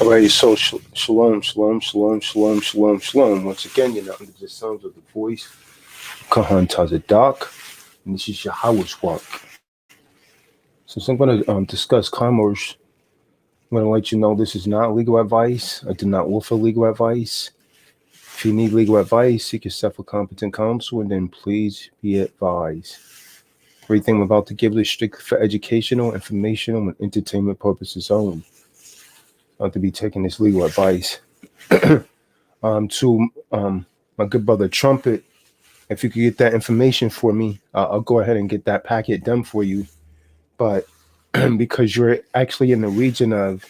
All right, so shalom, shalom, shalom, shalom, shalom, shalom. Once again, you're not under the sounds of the voice. Kahan Tazadaq, and this is your house work. Since I'm going to discuss commerce, I'm going to let you know this is not legal advice. I do not offer legal advice. If you need legal advice, seek yourself a competent counsel, and then please be advised. Everything I'm about to give is strictly for educational, informational, and entertainment purposes only. Not to be taking this legal advice. To my good brother Trumpet, if you could get that information for me, I'll go ahead and get that packet done for you. But because you're actually in the region of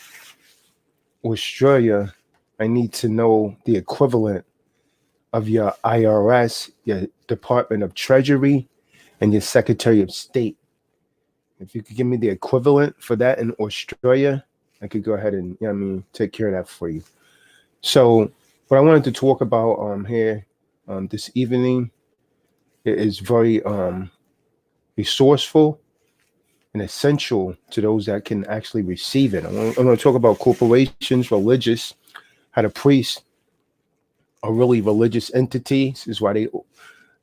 Australia, I need to know the equivalent of your IRS, your Department of Treasury, and your Secretary of State. If you could give me the equivalent for that in Australia, I could go ahead and take care of that for you. So what I wanted to talk about here this evening is very resourceful and essential to those that can actually receive it. I'm going to talk about corporations, religious, how the priests are really religious entities. Is why they,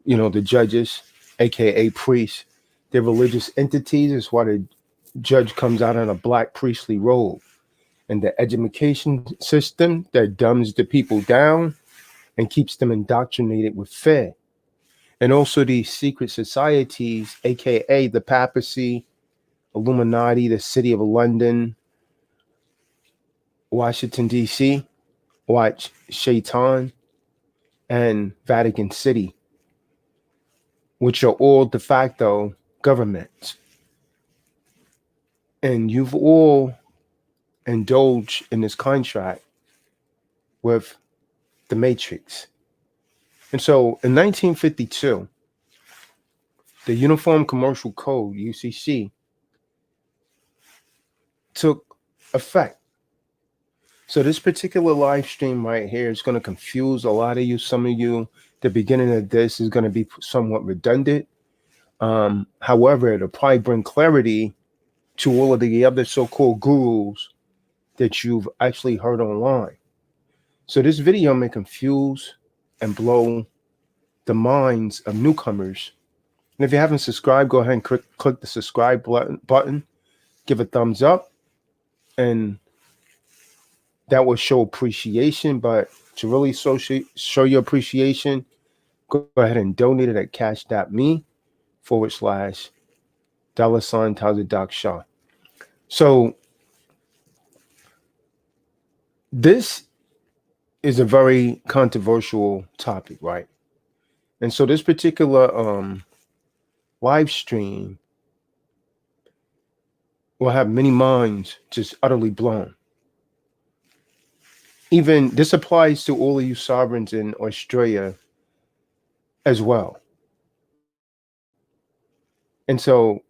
the judges, aka priests, they're religious entities. Is why the judge comes out in a black priestly robe. And the education system that dumbs the people down and keeps them indoctrinated with fear. And also these secret societies, aka the papacy, Illuminati, the City of London, Washington, D.C., watch Shaitan, and Vatican City, which are all de facto governments. And you've all indulged in this contract with the Matrix. And so in 1952, the Uniform Commercial Code, UCC, took effect. So this particular live stream right here is going to confuse a lot of you. Some of you, the beginning of this is going to be somewhat redundant. However, it'll probably bring clarity to all of the other so-called gurus that you've actually heard online. So this video may confuse and blow the minds of newcomers. And if you haven't subscribed, go ahead and click the subscribe button, give a thumbs up, and that will show appreciation. But to really show your appreciation, go ahead and donate it at cash.me/$Tazadaq Shah. So this is a very controversial topic, right? And so this particular live stream will have many minds just utterly blown. Even this applies to all of you sovereigns in Australia as well. And so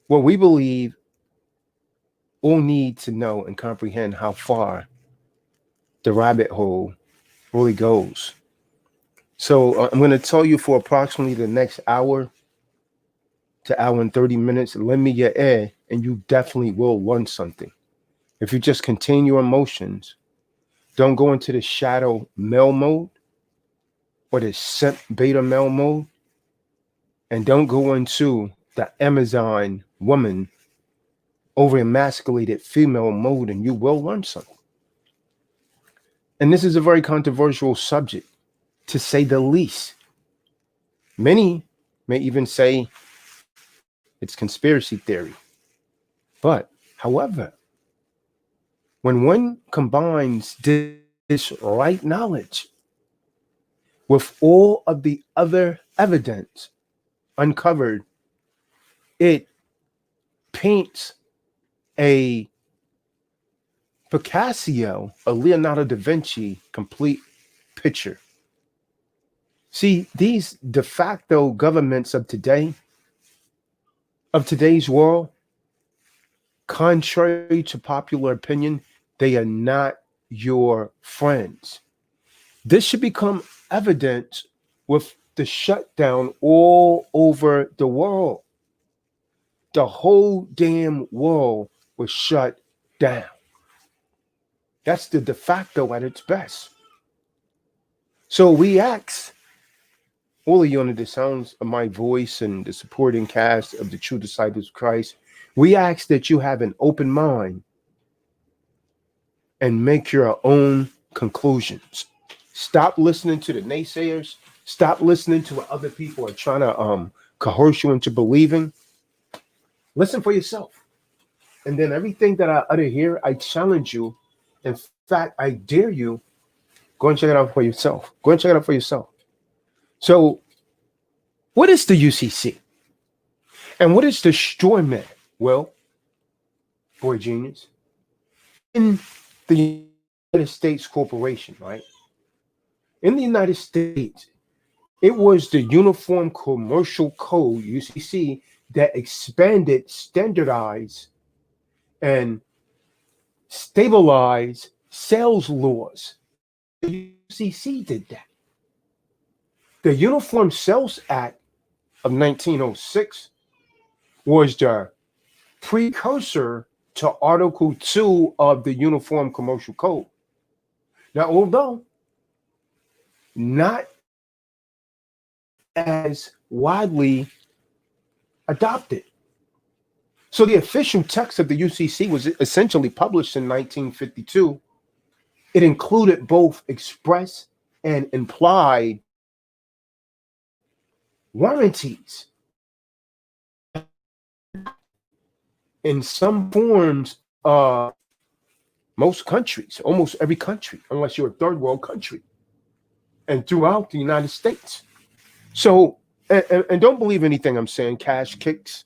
what we believe all need to know and comprehend how far the rabbit hole really goes. So I'm going to tell you for approximately the next hour to hour and 30 minutes, lend me your ear, and you definitely will learn something. If you just contain your emotions, don't go into the shadow male mode or the simp beta male mode, and don't go into the Amazon woman over emasculated female mode, and you will learn something. And this is a very controversial subject, to say the least. Many may even say it's conspiracy theory. But, however, when one combines this right knowledge with all of the other evidence uncovered, it paints a Picasso, a Leonardo da Vinci complete picture. See, these de facto governments of today, of today's world, contrary to popular opinion, they are not your friends. This should become evident with the shutdown all over the world. The whole damn world was shut down. That's the de facto at its best. So we ask all of you under the sounds of my voice and the supporting cast of the True Disciples of Christ, we ask that you have an open mind and make your own conclusions. Stop listening to the naysayers. Stop listening to what other people are trying to coerce you into believing. Listen for yourself. And then everything that I utter here, I challenge you. In fact, I dare you, go and check it out for yourself. Go and check it out for yourself. So, what is the UCC? And what is the straw man? Well, boy genius. In the United States Corporation, right? In the United States, it was the Uniform Commercial Code, UCC, that expanded, standardized, and stabilized sales laws. The UCC did that. The Uniform Sales Act of 1906 was the precursor to Article 2 of the Uniform Commercial Code. Now, although not as widely adopted. So the official text of the UCC was essentially published in 1952. It included both express and implied warranties. In some forms, most countries, almost every country, unless you're a third world country, and throughout the United States. So, and don't believe anything I'm saying, cash kicks.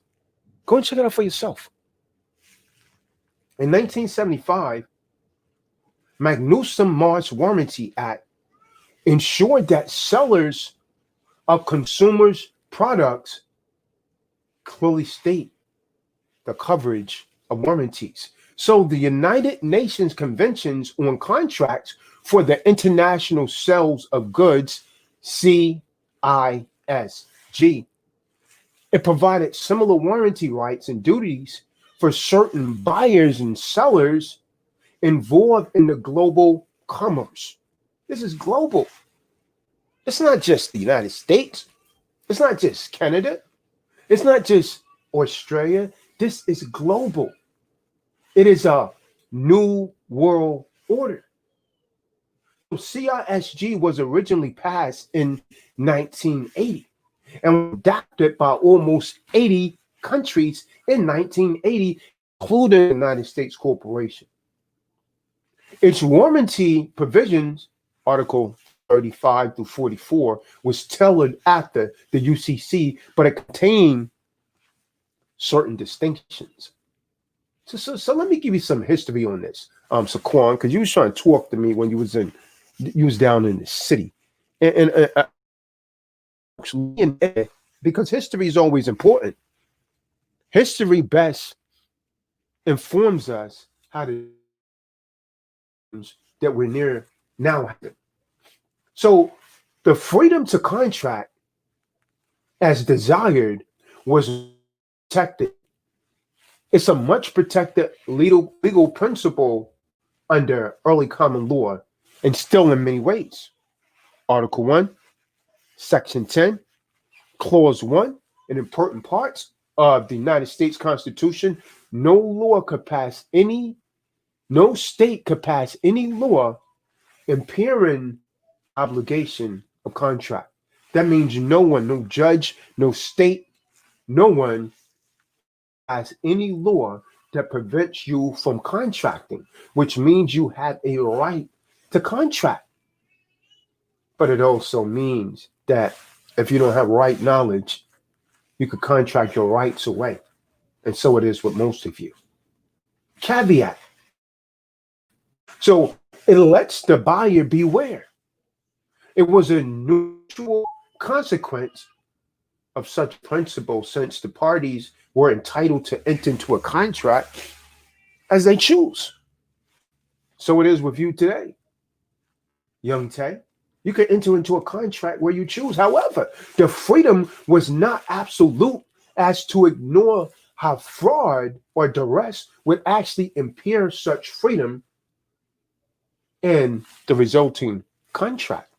Go and check it out for yourself. In 1975, Magnuson-Moss Warranty Act ensured that sellers of consumers' products clearly state the coverage of warranties. So the United Nations Conventions on Contracts for the International Sales of Goods, CISG, it provided similar warranty rights and duties for certain buyers and sellers involved in the global commerce. This is global. It's not just the United States. It's not just Canada. It's not just Australia. This is global. It is a new world order. CISG was originally passed in 1980 and adopted by almost 80 countries in 1980, including the United States Corporation. Its warranty provisions, Article 35 through 44, was tailored after the UCC, but it contained certain distinctions. So let me give you some history on this, Saquon, because you was trying to talk to me when you was down in the city, and because history is always important. History best informs us how to that we're near now. So the freedom to contract as desired was protected. It's a much protected legal principle under early common law and still in many ways. Article 1, Section 10, Clause 1, in important parts of the United States Constitution, no state could pass any law impairing obligation of contract. That means no one, no judge, no state, no one has any law that prevents you from contracting, which means you have a right to contract. But it also means that if you don't have right knowledge, you could contract your rights away. And so it is with most of you. Caveat. So it lets the buyer beware. It was a neutral consequence of such principle, since the parties were entitled to enter into a contract as they choose. So it is with you today, young Tay. You can enter into a contract where you choose. However, the freedom was not absolute as to ignore how fraud or duress would actually impair such freedom and the resulting contract.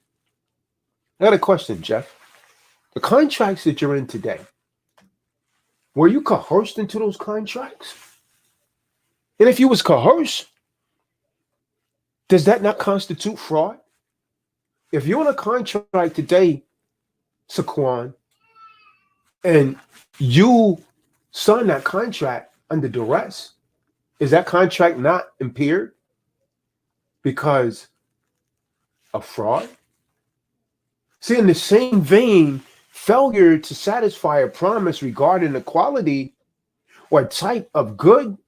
I got a question, Jeff. The contracts that you're in today, were you coerced into those contracts? And if you was coerced, does that not constitute fraud? If you're in a contract today, Saquon, and you sign that contract under duress, is that contract not impaired because of fraud? See, in the same vein, failure to satisfy a promise regarding the quality or type of good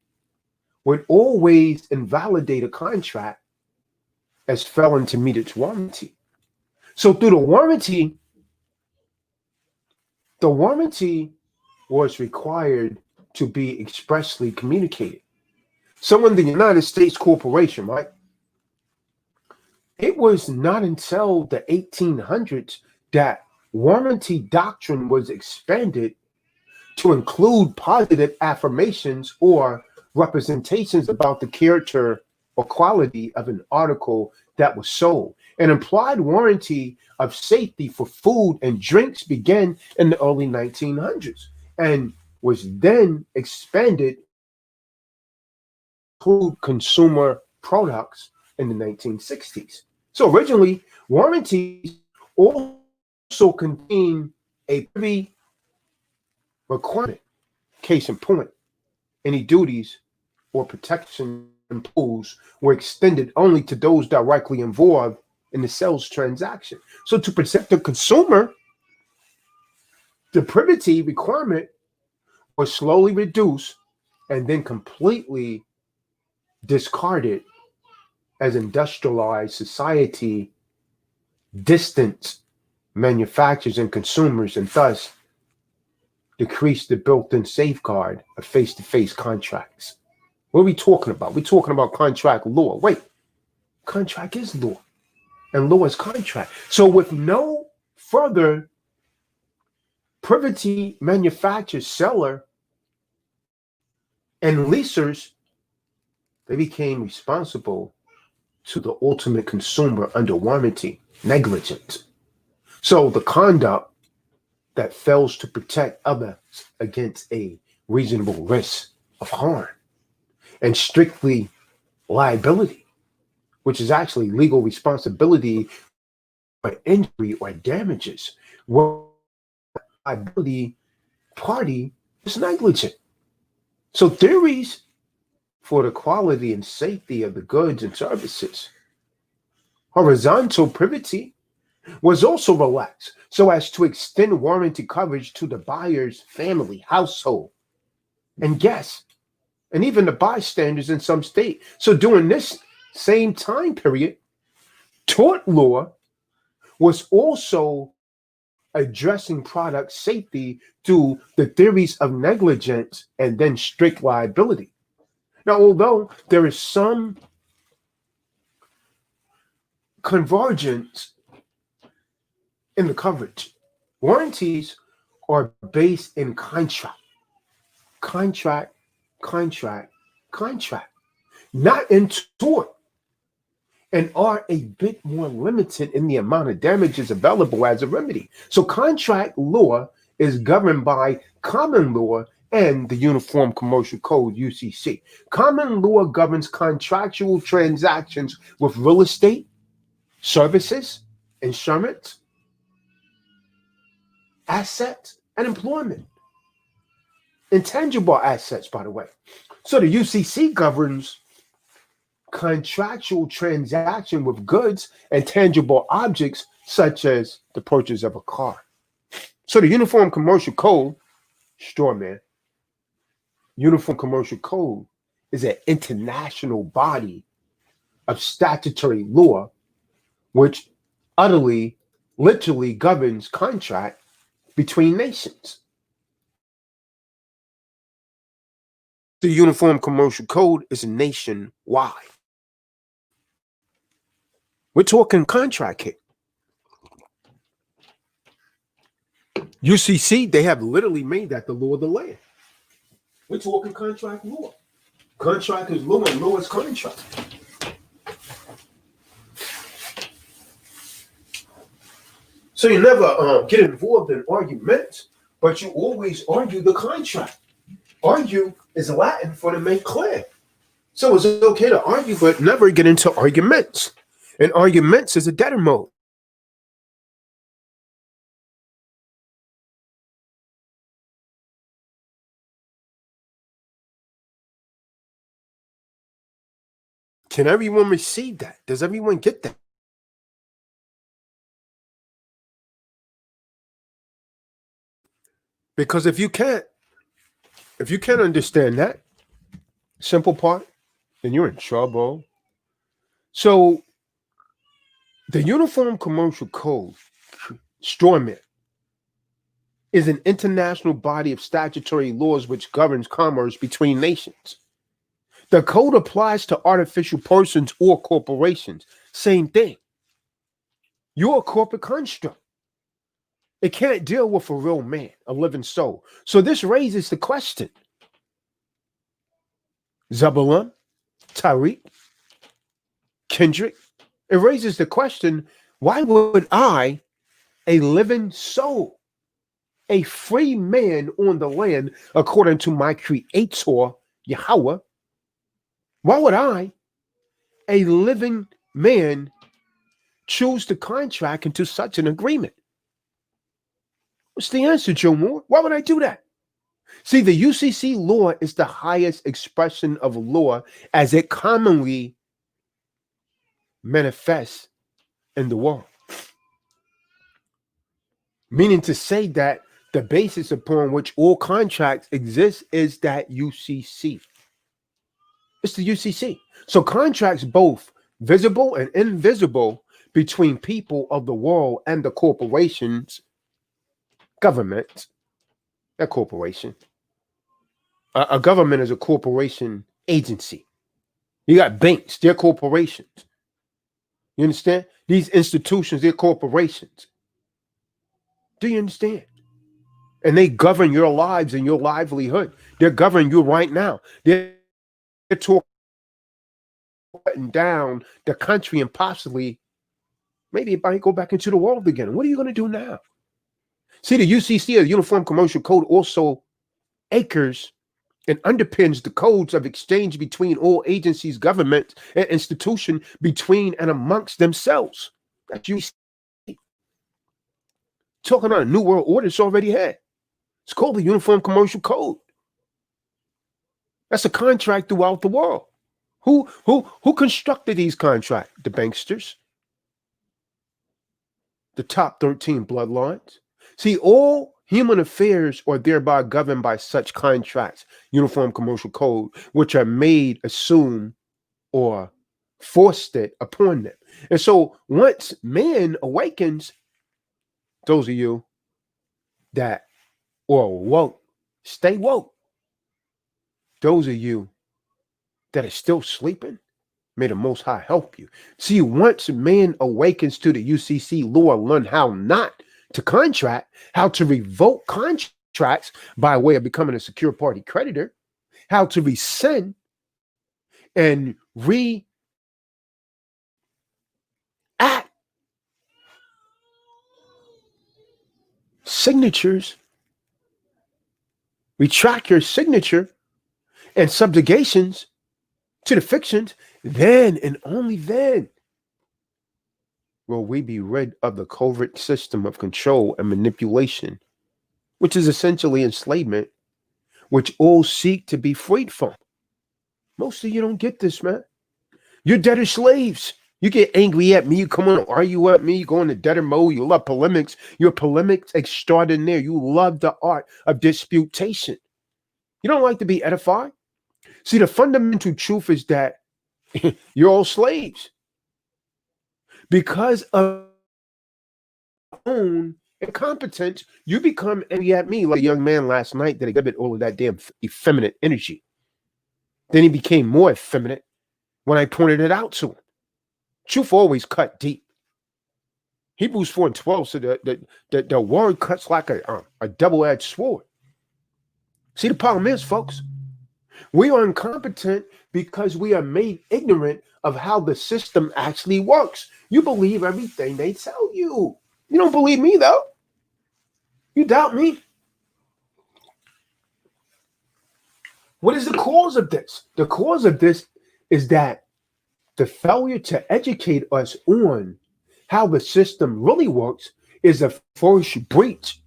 would always invalidate a contract as failing to meet its warranty. So through the warranty was required to be expressly communicated. So in the United States Corporation, right, it was not until the 1800s that warranty doctrine was expanded to include positive affirmations or representations about the character or quality of an article that was sold. An implied warranty of safety for food and drinks began in the early 1900s and was then expanded to include consumer products in the 1960s. So originally, warranties also contain a privy requirement. Case in point, any duties or protection imposed were extended only to those directly involved in the sales transaction. So to protect the consumer, the privity requirement was slowly reduced and then completely discarded as industrialized society distanced manufacturers and consumers, and thus decreased the built-in safeguard of face-to-face contracts. What are we talking about? We're talking about contract law. Wait, contract is law, and law is contract. So with no further privity, manufacturer, seller, and leasers, they became responsible to the ultimate consumer under warranty, negligence. So the conduct that fails to protect others against a reasonable risk of harm, and strictly liability, which is actually legal responsibility for injury or damages, where liability party is negligent. So theories for the quality and safety of the goods and services, horizontal privity, was also relaxed so as to extend warranty coverage to the buyer's family, household, and guests, and even the bystanders in some state. So during this same time period, tort law was also addressing product safety through the theories of negligence and then strict liability. Now, although there is some convergence in the coverage, warranties are based in contract, not in tort, and are a bit more limited in the amount of damages available as a remedy. So contract law is governed by common law and the Uniform Commercial Code, UCC. Common law governs contractual transactions with real estate, services, insurance, assets, and employment. Intangible assets, by the way. So the UCC governs contractual transaction with goods and tangible objects such as the purchase of a car. So the Uniform Commercial Code, Uniform Commercial Code is an international body of statutory law which literally governs contract between nations. The Uniform Commercial Code is nationwide. We're talking contract here. UCC, they have literally made that the law of the land. We're talking contract law. Contract is law and law is contract. So you never get involved in arguments, but you always argue the contract. Argue is Latin for to make clear. So it's okay to argue, but never get into arguments. And arguments is a debtor mode. Can everyone receive that? Does everyone get that? Because if you can't understand that simple part, then you're in trouble. So the Uniform Commercial Code, strawman, is an international body of statutory laws which governs commerce between nations. The code applies to artificial persons or corporations. Same thing. You're a corporate construct. It can't deal with a real man, a living soul. So this raises the question. Zebulun, Tariq, Kendrick, it raises the question, why would I, a living soul, a free man on the land, according to my creator, Yahweh, why would I, a living man, choose to contract into such an agreement? What's the answer, Joe Moore? Why would I do that? See, the UCC law is the highest expression of law as it commonly manifests in the world. Meaning to say that the basis upon which all contracts exist is that UCC. It's the UCC. So contracts both visible and invisible between people of the world and the corporations, government, a corporation. A government is a corporation agency. You got banks, they're corporations. You understand? These institutions, they're corporations. Do you understand? And they govern your lives and your livelihood. They're governing you right now. They're talking down the country and possibly, maybe it might go back into the world again. What are you going to do now? See, the UCC, the Uniform Commercial Code, also anchors and underpins the codes of exchange between all agencies, government, and institution between and amongst themselves. That's UCC. Talking about a new world order it's already had. It's called the Uniform Commercial Code. That's a contract throughout the world. Who constructed these contracts? The banksters. The top 13 bloodlines. See, all human affairs are thereby governed by such contracts, Uniform Commercial Code, which are made, assumed, or forced it upon them. And so once man awakens, those of you that are woke, stay woke. Those of you that are still sleeping, may the Most High help you. See, once man awakens to the UCC law, learn how not to contract, how to revoke contracts by way of becoming a secure party creditor, how to rescind and react signatures, retract your signature and subjugations to the fictions, then and only then will we be rid of the covert system of control and manipulation, which is essentially enslavement, which all seek to be freed from. Most of you don't get this, man. You're debtor slaves. You get angry at me, you come on and argue at me, you go into debtor mode, you love polemics. You're polemics extraordinaire. You love the art of disputation. You don't like to be edified. See, the fundamental truth is that you're all slaves. Because of own incompetence, you become angry at me like a young man last night that exhibited all of that damn effeminate energy. Then he became more effeminate when I pointed it out to him. Truth always cut deep. Hebrews 4:12 said the word cuts like a double-edged sword. See, the problem is, folks, we are incompetent because we are made ignorant of how the system actually works. You believe everything they tell you. You don't believe me, though. You doubt me. What is the cause of this? The cause of this is that the failure to educate us on how the system really works is a first breach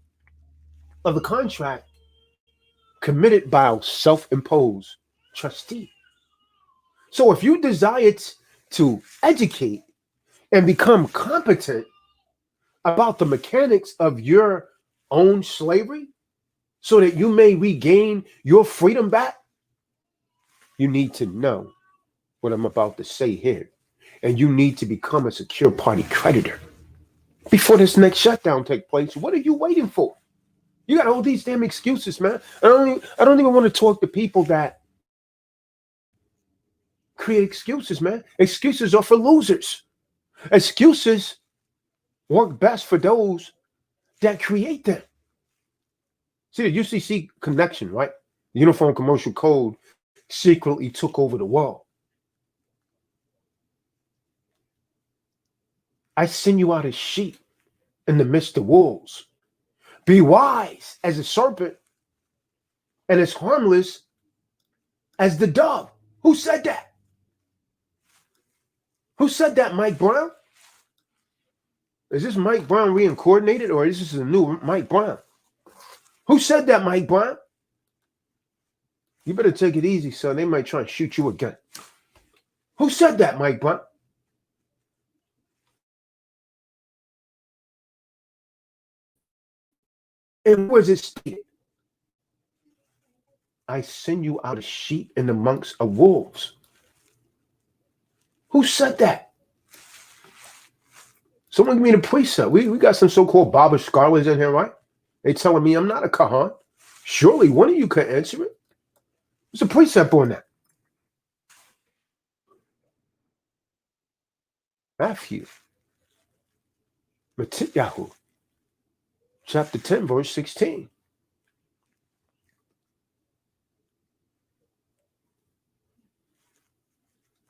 of the contract committed by a self-imposed trustee. So if you desire to educate and become competent about the mechanics of your own slavery so that you may regain your freedom back, you need to know what I'm about to say here. And you need to become a secure party creditor before this next shutdown take place. What are you waiting for? You got all these damn excuses, man. I don't even want to talk to people that create excuses, man. Excuses are for losers. Excuses work best for those that create them. See, the UCC connection, right? The Uniform Commercial Code secretly took over the world. I send you out as sheep in the midst of wolves. Be wise as a serpent and as harmless as the dove. Who said that? Who said that, Mike Brown? Is this Mike Brown reincarnated, or is this a new Mike Brown? Who said that, Mike Brown? You better take it easy, son. They might try and shoot you again. Who said that, Mike Brown? And where is it stated? I send you out as sheep in amongst of wolves. Who said that? Someone give me the precept. We got some so-called Baba scholars in here, right? They telling me I'm not a Kahan. Surely one of you can answer it. There's a precept on that. Matthew. Matityahu. Chapter 10, verse 16.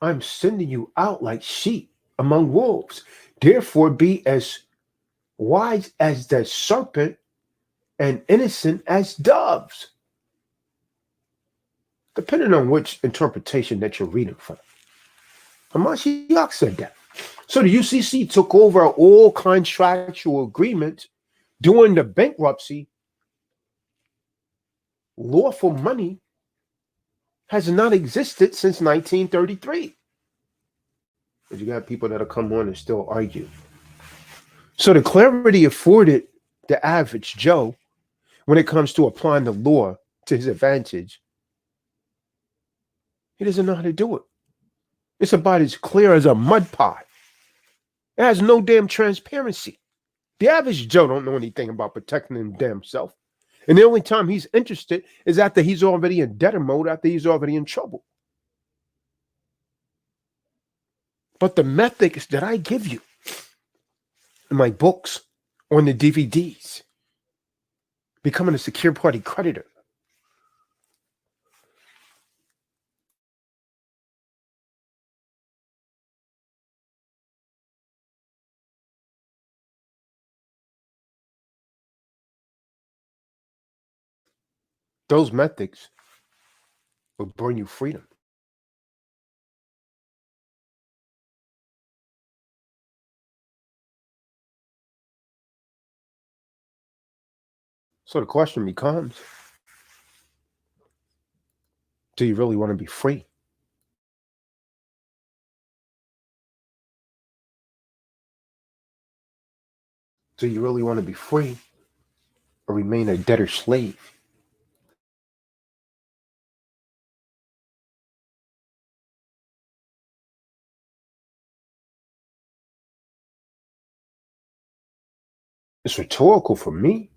I'm sending you out like sheep among wolves. Therefore, be as wise as the serpent and innocent as doves. Depending on which interpretation that you're reading from. Hamashiach said that. So the UCC took over all contractual agreements during the bankruptcy. Lawful money has not existed since 1933. But you got people that'll come on and still argue. So the clarity afforded the average Joe when it comes to applying the law to his advantage, he doesn't know how to do it. It's about as clear as a mud pie. It has no damn transparency. The average Joe don't know anything about protecting his damn self. And the only time he's interested is after he's already in debtor mode, after he's already in trouble. But the methods that I give you in my books, on the DVDs, becoming a secure party creditor, those methods will bring you freedom. So the question becomes, do you really want to be free? Do you really want to be free or remain a debtor slave? It's rhetorical for me,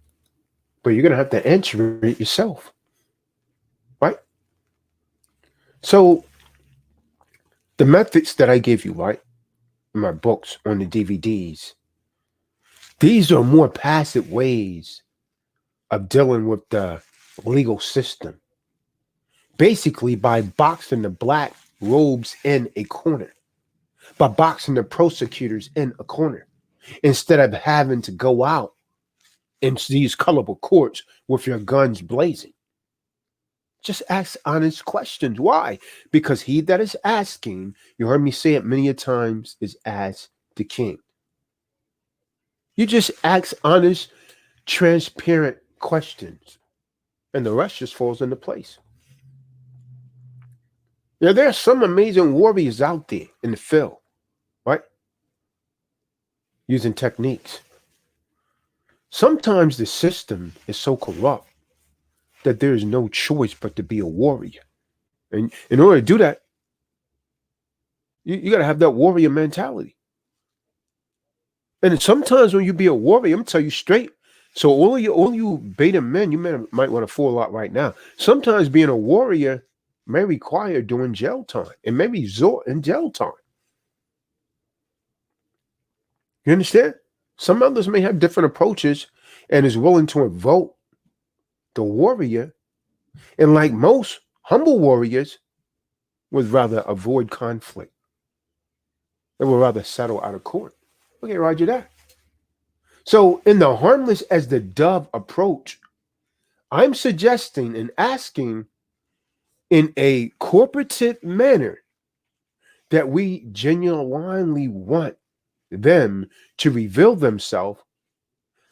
but you're going to have to answer it yourself, right? So the methods that I give you, right, in my books, on the DVDs, these are more passive ways of dealing with the legal system. Basically, by boxing the black robes in a corner, by boxing the prosecutors in a corner, instead of having to go out in these colorful courts with your guns blazing. Just ask honest questions. Why? Because he that is asking, you heard me say it many a times, is as the king. You just ask honest, transparent questions, and the rest just falls into place. Now, there are some amazing warriors out there in the field, right? Using techniques. Sometimes the system is so corrupt that there is no choice but to be a warrior. And in order to do that, you got to have that warrior mentality. And sometimes when you be a warrior, I'm gonna tell you straight. So all you beta men, you might want to fall out right now. Sometimes being a warrior may require doing jail time. It may result in jail time. You understand? Some others may have different approaches and is willing to invoke the warrior. And like most humble warriors, would rather avoid conflict. They would rather settle out of court. Okay, Roger that. So in the harmless as the dove approach, I'm suggesting and asking in a corporative manner that we genuinely want them to reveal themselves,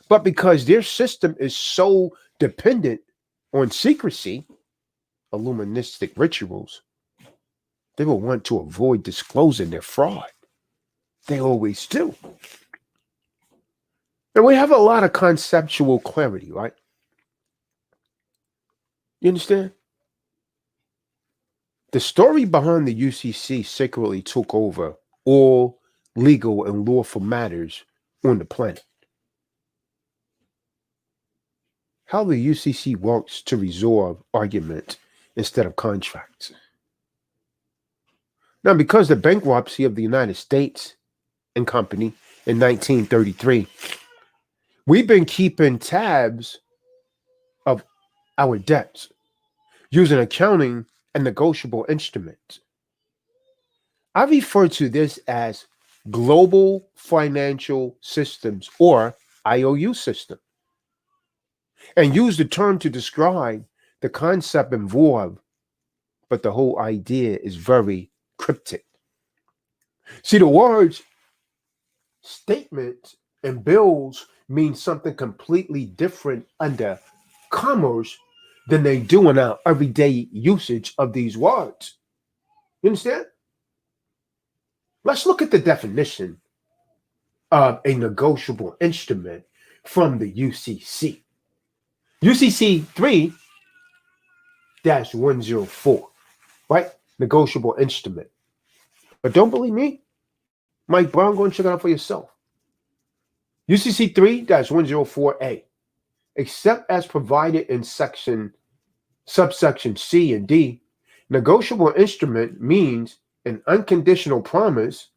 but because their system is so dependent on secrecy, illuministic rituals, they will want to avoid disclosing their fraud. They always do. And we have a lot of conceptual clarity, right? You understand? The story behind the UCC secretly took over all legal and lawful matters on the planet. How the UCC works to resolve arguments instead of contracts. Now, because the bankruptcy of the United States and Company in 1933, we've been keeping tabs of our debts using accounting and negotiable instruments. I refer to this as global financial systems, or IOU system, and use the term to describe the concept involved, but the whole idea is very cryptic. See, the words statements and bills mean something completely different under commerce than they do in our everyday usage of these words. You understand? Let's look at the definition of a negotiable instrument from the UCC. UCC 3-104, right? Negotiable instrument. But don't believe me? Mike Brown, go and check it out for yourself. UCC 3-104A, except as provided in subsection C and D, negotiable instrument means an unconditional promise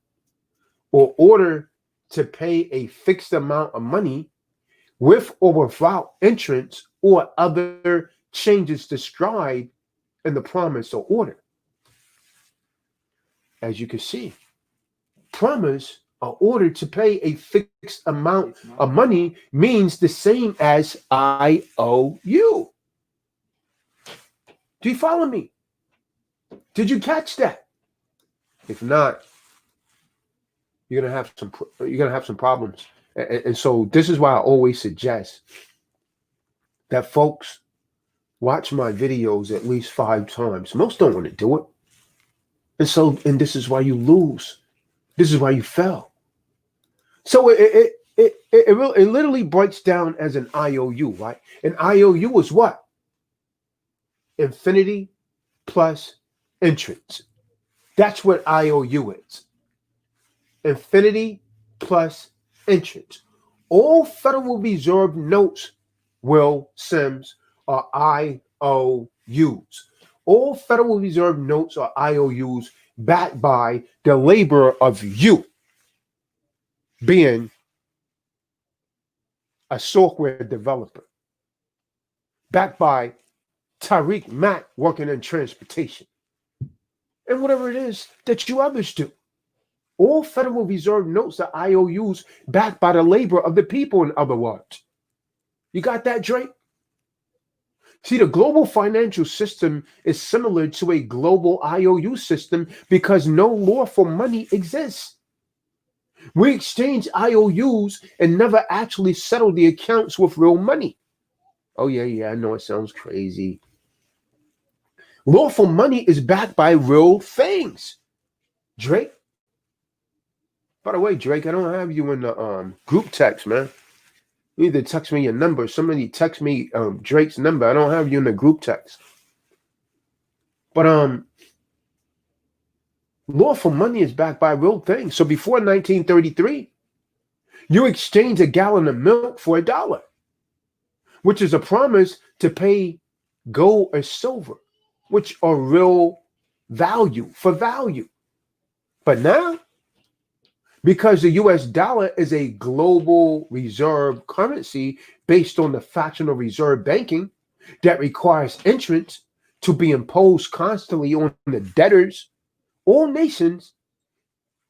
or order to pay a fixed amount of money with or without interest or other changes described in the promise or order. As you can see, promise or order to pay a fixed amount of money means the same as IOU. Do you follow me? Did you catch that? If not, you're gonna have some problems. And so this is why I always suggest that folks watch my videos at least 5 times. Most don't want to do it. And this is why you lose. This is why you fell. So it literally breaks down as an IOU, right? An IOU is what? Infinity plus interest. That's what IOU is. Infinity plus interest. All Federal Reserve notes, Will Sims, are IOUs. All Federal Reserve notes are IOUs backed by the labor of you being a software developer, backed by Tariq Mack working in transportation, and whatever it is that you others do. All Federal Reserve notes are IOUs backed by the labor of the people, in other words. You got that, Drake? See, the global financial system is similar to a global IOU system because no lawful money exists. We exchange IOUs and never actually settle the accounts with real money. Oh, yeah, I know it sounds crazy. Lawful money is backed by real things. Drake? By the way, Drake, I don't have you in the group text, man. You need to text me your number. Somebody text me Drake's number. I don't have you in the group text. But lawful money is backed by real things. So before 1933, you exchange a gallon of milk for $1, which is a promise to pay gold or silver, which are real value for value. But now, because the US dollar is a global reserve currency based on the fractional reserve banking that requires interest to be imposed constantly on the debtors, all nations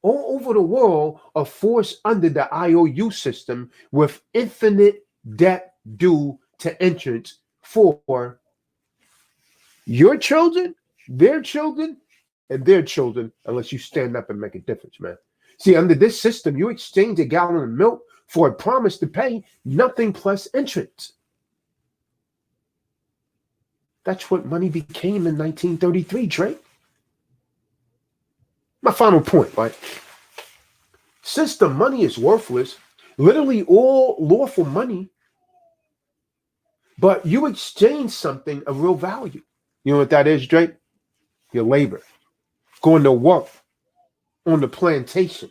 all over the world are forced under the IOU system with infinite debt due to interest for your children, their children, and their children, unless you stand up and make a difference, man. See, under this system, you exchange a gallon of milk for a promise to pay nothing plus interest. That's what money became in 1933, Drake. My final point, right? Since the money is worthless, literally all lawful money, but you exchange something of real value. You know what that is, Drake? Your labor. Going to work on the plantation.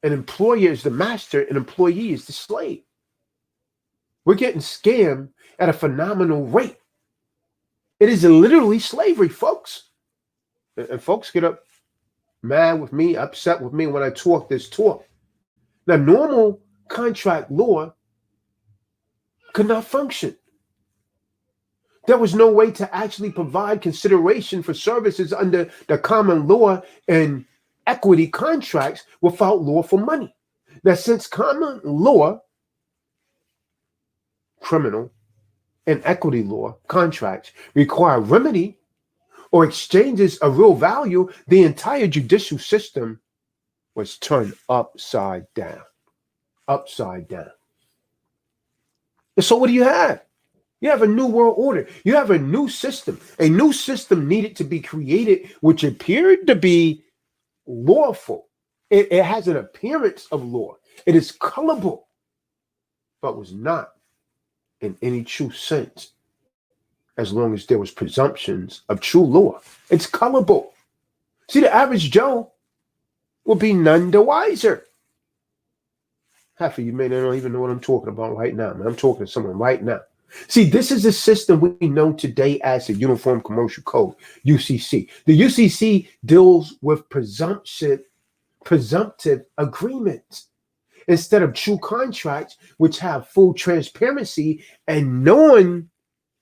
An employer is the master, an employee is the slave. We're getting scammed at a phenomenal rate. It is literally slavery, folks. And folks get up mad with me, upset with me when I talk this talk. Now, normal contract law could not function. There was no way to actually provide consideration for services under the common law and equity contracts without lawful money. Now, since common law, criminal, and equity law contracts require remedy or exchanges of real value, the entire judicial system was turned upside down. Upside down. And so what do you have? You have a new world order. You have a new system. A new system needed to be created, which appeared to be lawful. It has an appearance of law. It is colorable, but was not in any true sense, as long as there was presumptions of true law. It's colorable. See, the average Joe will be none the wiser. Half of you may not even know what I'm talking about right now, man. I'm talking to someone right now. See, this is a system we know today as the Uniform Commercial Code, UCC. The UCC deals with presumptive agreements instead of true contracts, which have full transparency and knowing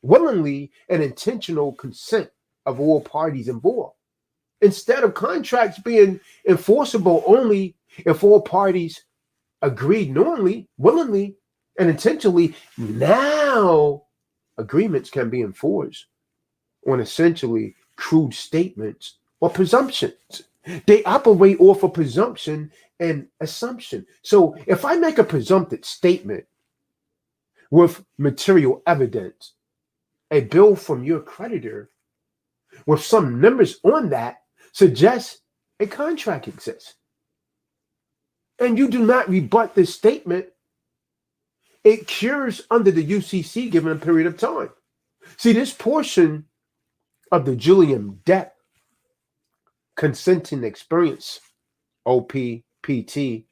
willingly and intentional consent of all parties involved. Instead of contracts being enforceable only if all parties agreed knowingly, willingly, and intentionally, now agreements can be enforced on essentially crude statements or presumptions. They operate off of presumption and assumption. So if I make a presumptive statement with material evidence, a bill from your creditor with some numbers on that suggests a contract exists, and you do not rebut this statement, it cures under the UCC given a period of time. See, this portion of the Julian debt consenting experience, OPPT,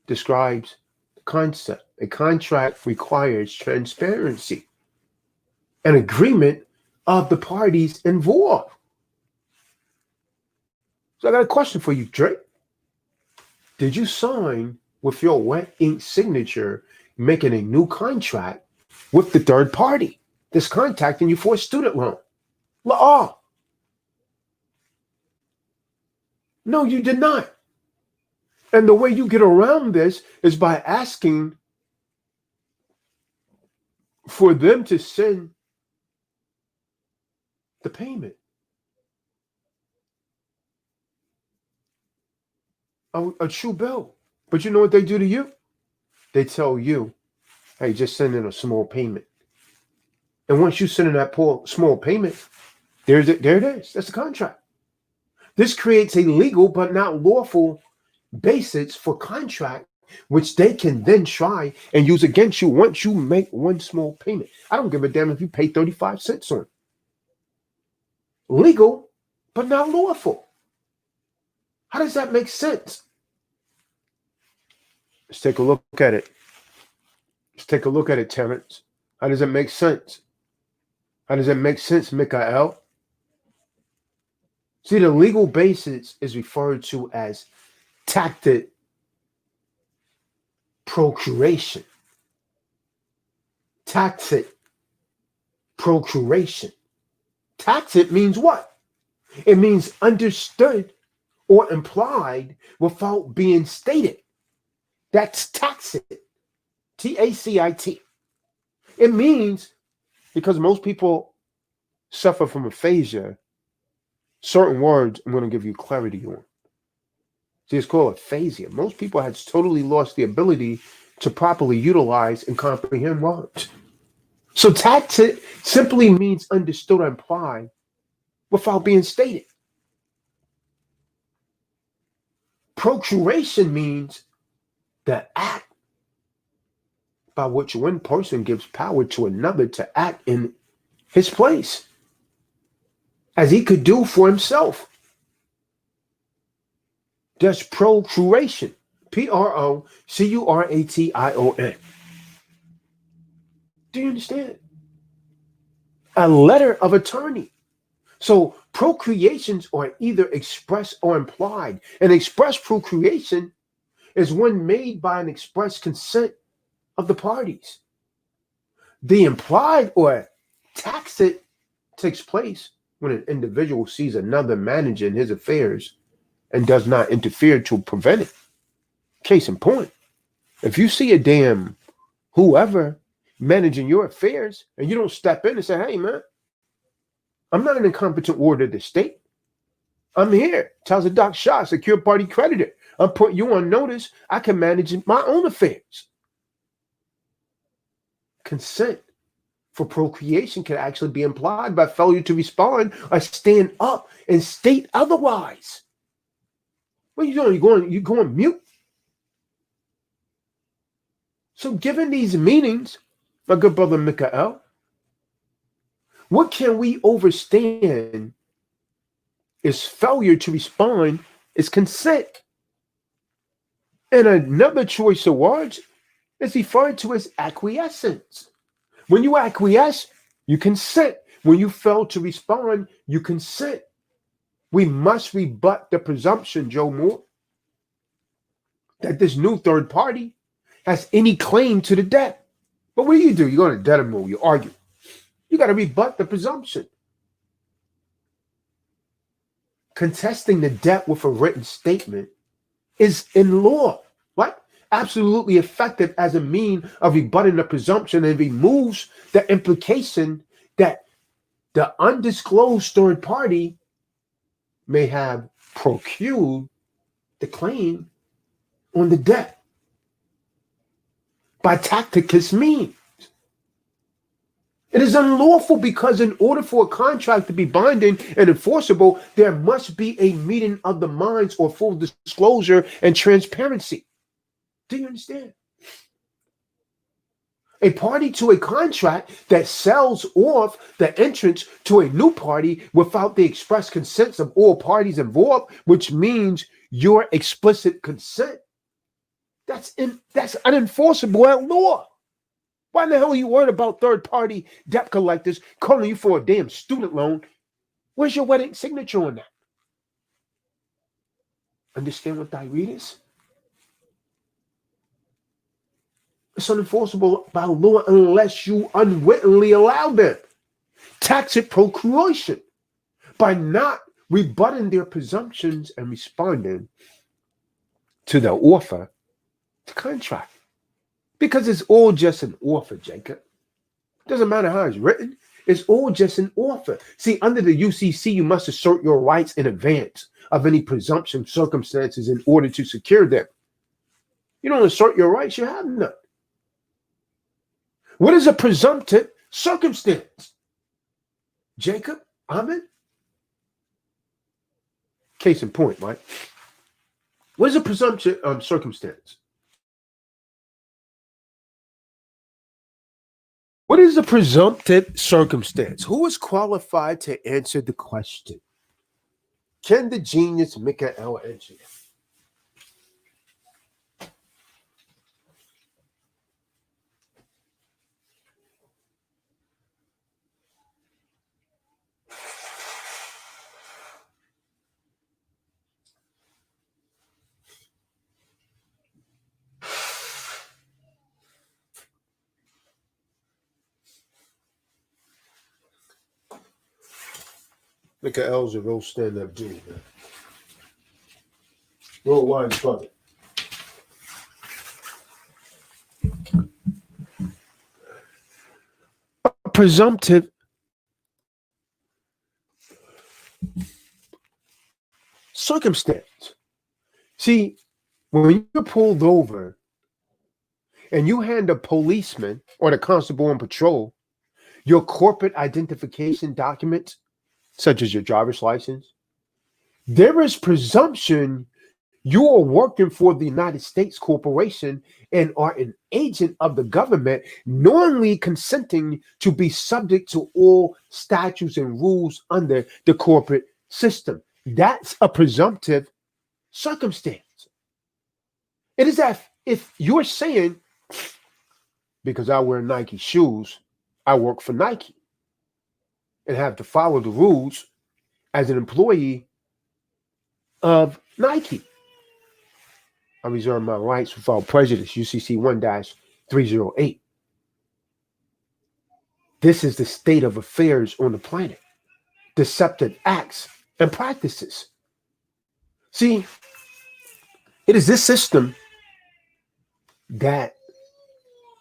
describes the concept. A contract requires transparency, an agreement of the parties involved. So I got a question for you, Drake. Did you sign with your wet ink signature making a new contract with the third party that's contacting you for a student loan? Law. No, you did not. And the way you get around this is by asking for them to send the payment. A true bill. But you know what they do to you? They tell you, hey, just send in a small payment. And once you send in that small payment, there it is. That's the contract. This creates a legal but not lawful basis for contract, which they can then try and use against you once you make one small payment. I don't give a damn if you pay 35 cents on it. Legal, but not lawful. How does that make sense? Let's take a look at it. Let's take a look at it, Terrence. How does it make sense? How does it make sense, Mikael? See, the legal basis is referred to as tacit procuration. Tacit procuration. Tacit means what? It means understood or implied without being stated. That's tacit. T-A-C-I-T. It means, because most people suffer from aphasia, certain words I'm going to give you clarity on. See, it's called aphasia. Most people have totally lost the ability to properly utilize and comprehend words. So tacit simply means understood or implied without being stated. Procuration means the act by which one person gives power to another to act in his place, as he could do for himself. That's procuration. P-R-O-C-U-R-A-T-I-O-N. Do you understand? A letter of attorney. So procreations are either express or implied. An express procreation is one made by an express consent of the parties. The implied or tacit takes place when an individual sees another managing his affairs and does not interfere to prevent it. Case in point, if you see a damn whoever managing your affairs and you don't step in and say, hey man, I'm not an incompetent ward of the state. I'm here. Tazadaq, secure party creditor. I'm putting you on notice. I can manage my own affairs. Consent for procreation can actually be implied by failure to respond or stand up and state otherwise. What are you doing? You going mute? So given these meanings, my good brother Mikael, what can we understand is failure to respond is consent. And another choice of words is referred to as acquiescence. When you acquiesce, you consent. When you fail to respond, you consent. We must rebut the presumption, Joe Moore, that this new third party has any claim to the debt. But what do? You go to debt mode, you argue. You got to rebut the presumption. Contesting the debt with a written statement is in law, right? Absolutely effective as a mean of rebutting the presumption, and removes the implication that the undisclosed third party may have procured the claim on the debt by tacticus means. It is unlawful because in order for a contract to be binding and enforceable, there must be a meeting of the minds or full disclosure and transparency. Do you understand? A party to a contract that sells off the entrance to a new party without the express consent of all parties involved, which means your explicit consent, that's unenforceable at law. Why the hell are you worried about third-party debt collectors calling you for a damn student loan? Where's your wedding signature on that? Understand what I read is? It's unenforceable by law unless you unwittingly allow them. Tacit procuration. By not rebutting their presumptions and responding to the offer to contract. Because it's all just an offer, Jacob. Doesn't matter how it's written. It's all just an offer. See, under the UCC, you must assert your rights in advance of any presumption circumstances in order to secure them. You don't assert your rights, you have none. What is a presumptive circumstance? Jacob, Ahmed? Case in point, right? What is a presumptive circumstance? What is a presumptive circumstance? Who is qualified to answer the question? Can the genius Mikael answer? Mikael's a real stand-up dude, man. Real wine brother. Presumptive circumstance. See, when you're pulled over and you hand a policeman or the constable on patrol your corporate identification documents, such as your driver's license, there is presumption you are working for the United States corporation and are an agent of the government, knowingly consenting to be subject to all statutes and rules under the corporate system. That's a presumptive circumstance. It is that if you're saying, because I wear Nike shoes, I work for Nike and have to follow the rules as an employee of Nike. I reserve my rights without prejudice, UCC 1-308. This is the state of affairs on the planet. Deceptive acts and practices. See, it is this system that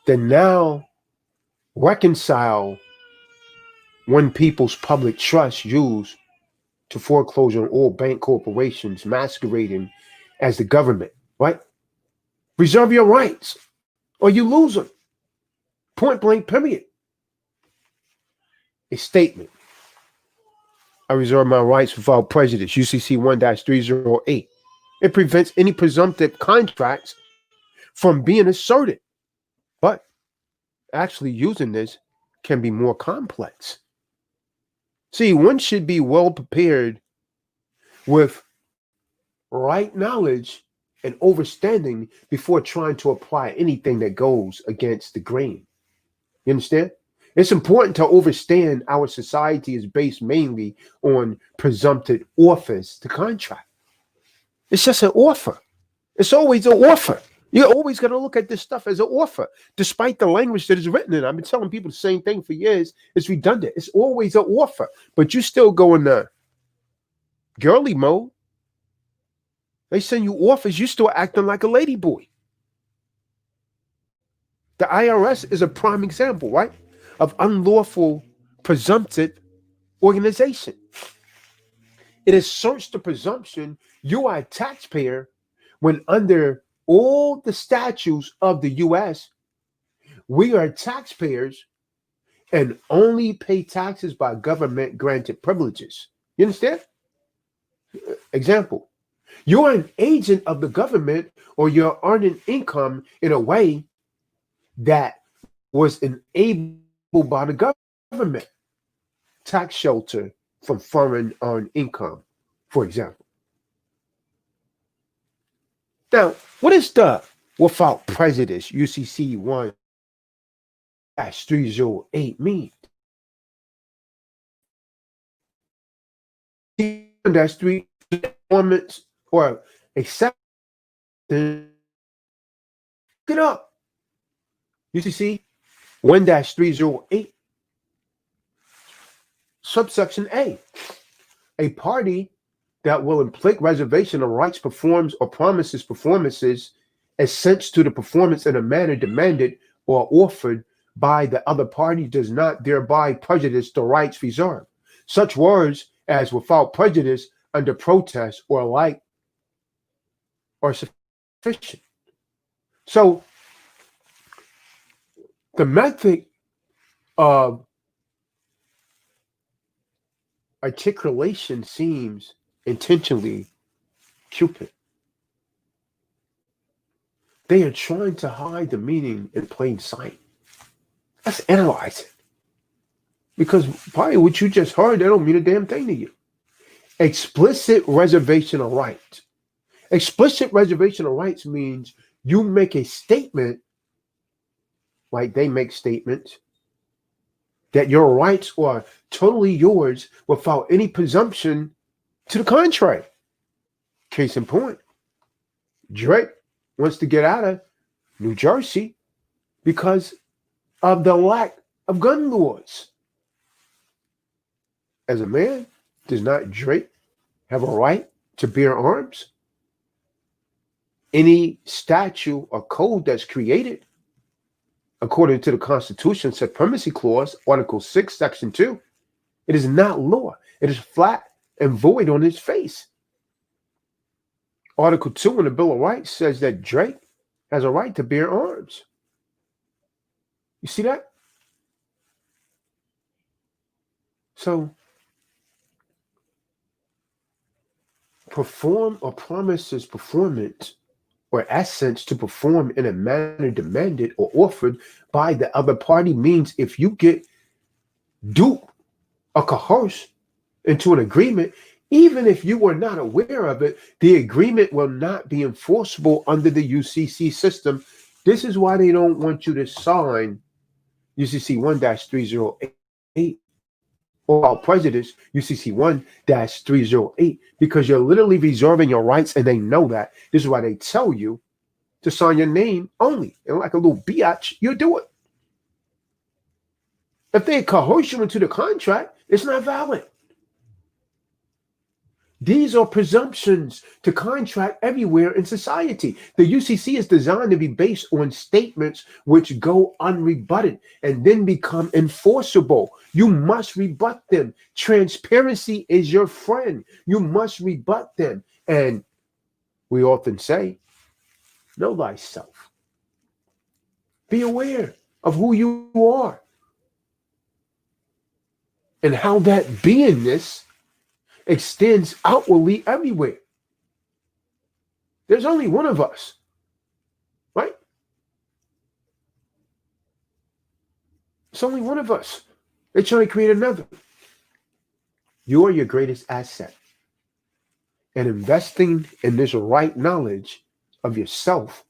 now reconcile when people's public trust used to foreclose on all bank corporations masquerading as the government, right? Reserve your rights or you lose them. Point blank, period. A statement. I reserve my rights without prejudice, UCC 1-308. It prevents any presumptive contracts from being asserted. But actually using this can be more complex. See, one should be well prepared with right knowledge and understanding before trying to apply anything that goes against the grain. You understand? It's important to understand our society is based mainly on presumptive offers to contract. It's just an offer. It's always an offer. You always got to look at this stuff as an offer, despite the language that is written in. I've been telling people the same thing for years. It's redundant. It's always an offer, but you still go in the girly mode. They send you offers, you still acting like a ladyboy. The IRS is a prime example, right, of unlawful presumptive organization. It asserts the presumption you are a taxpayer when under all the statutes of the U.S., we are taxpayers and only pay taxes by government granted privileges. You understand? Example, you're an agent of the government or you're earning income in a way that was enabled by the government. Tax shelter from foreign earned income, for example. Now, what is the without prejudice UCC 1-308 mean? That's three performance or acceptance. Look it up. UCC 1-308, subsection A. A party that will inflict reservation of rights performs or promises performances assents to the performance in a manner demanded or offered by the other party does not thereby prejudice the rights reserved. Such words as without prejudice, under protest, or like are sufficient. So the method of articulation seems intentionally cupid. They are trying to hide the meaning in plain sight. Let's analyze it. Because probably what you just heard, that don't mean a damn thing to you. Explicit reservation of rights. Explicit reservation of rights means you make a statement, like they make statements, that your rights are totally yours without any presumption to the contrary. Case in point, Drake wants to get out of New Jersey because of the lack of gun laws. As a man, does not Drake have a right to bear arms? Any statute or code that's created according to the Constitution Supremacy Clause, Article 6, Section 2, it is not law. It is flat and void on its face. Article 2 in the Bill of Rights says that Drake has a right to bear arms. You see that? So, perform or promises performance or assents to perform in a manner demanded or offered by the other party means if you get duped or coerced into an agreement, even if you were not aware of it, the agreement will not be enforceable under the UCC system. This is why they don't want you to sign UCC 1-308 or about prejudice UCC 1-308, because you're literally reserving your rights and they know that. This is why they tell you to sign your name only. And like a little biatch, you do it. If they coerce you into the contract, it's not valid. These are presumptions to contract everywhere in society. The UCC is designed to be based on statements which go unrebutted and then become enforceable. You must rebut them. Transparency is your friend. You must rebut them. And we often say, know thyself. Be aware of who you are and how that beingness extends outwardly everywhere. There's only one of us, right? It's only one of us. They're trying to create another. You are your greatest asset. And investing in this right knowledge of yourself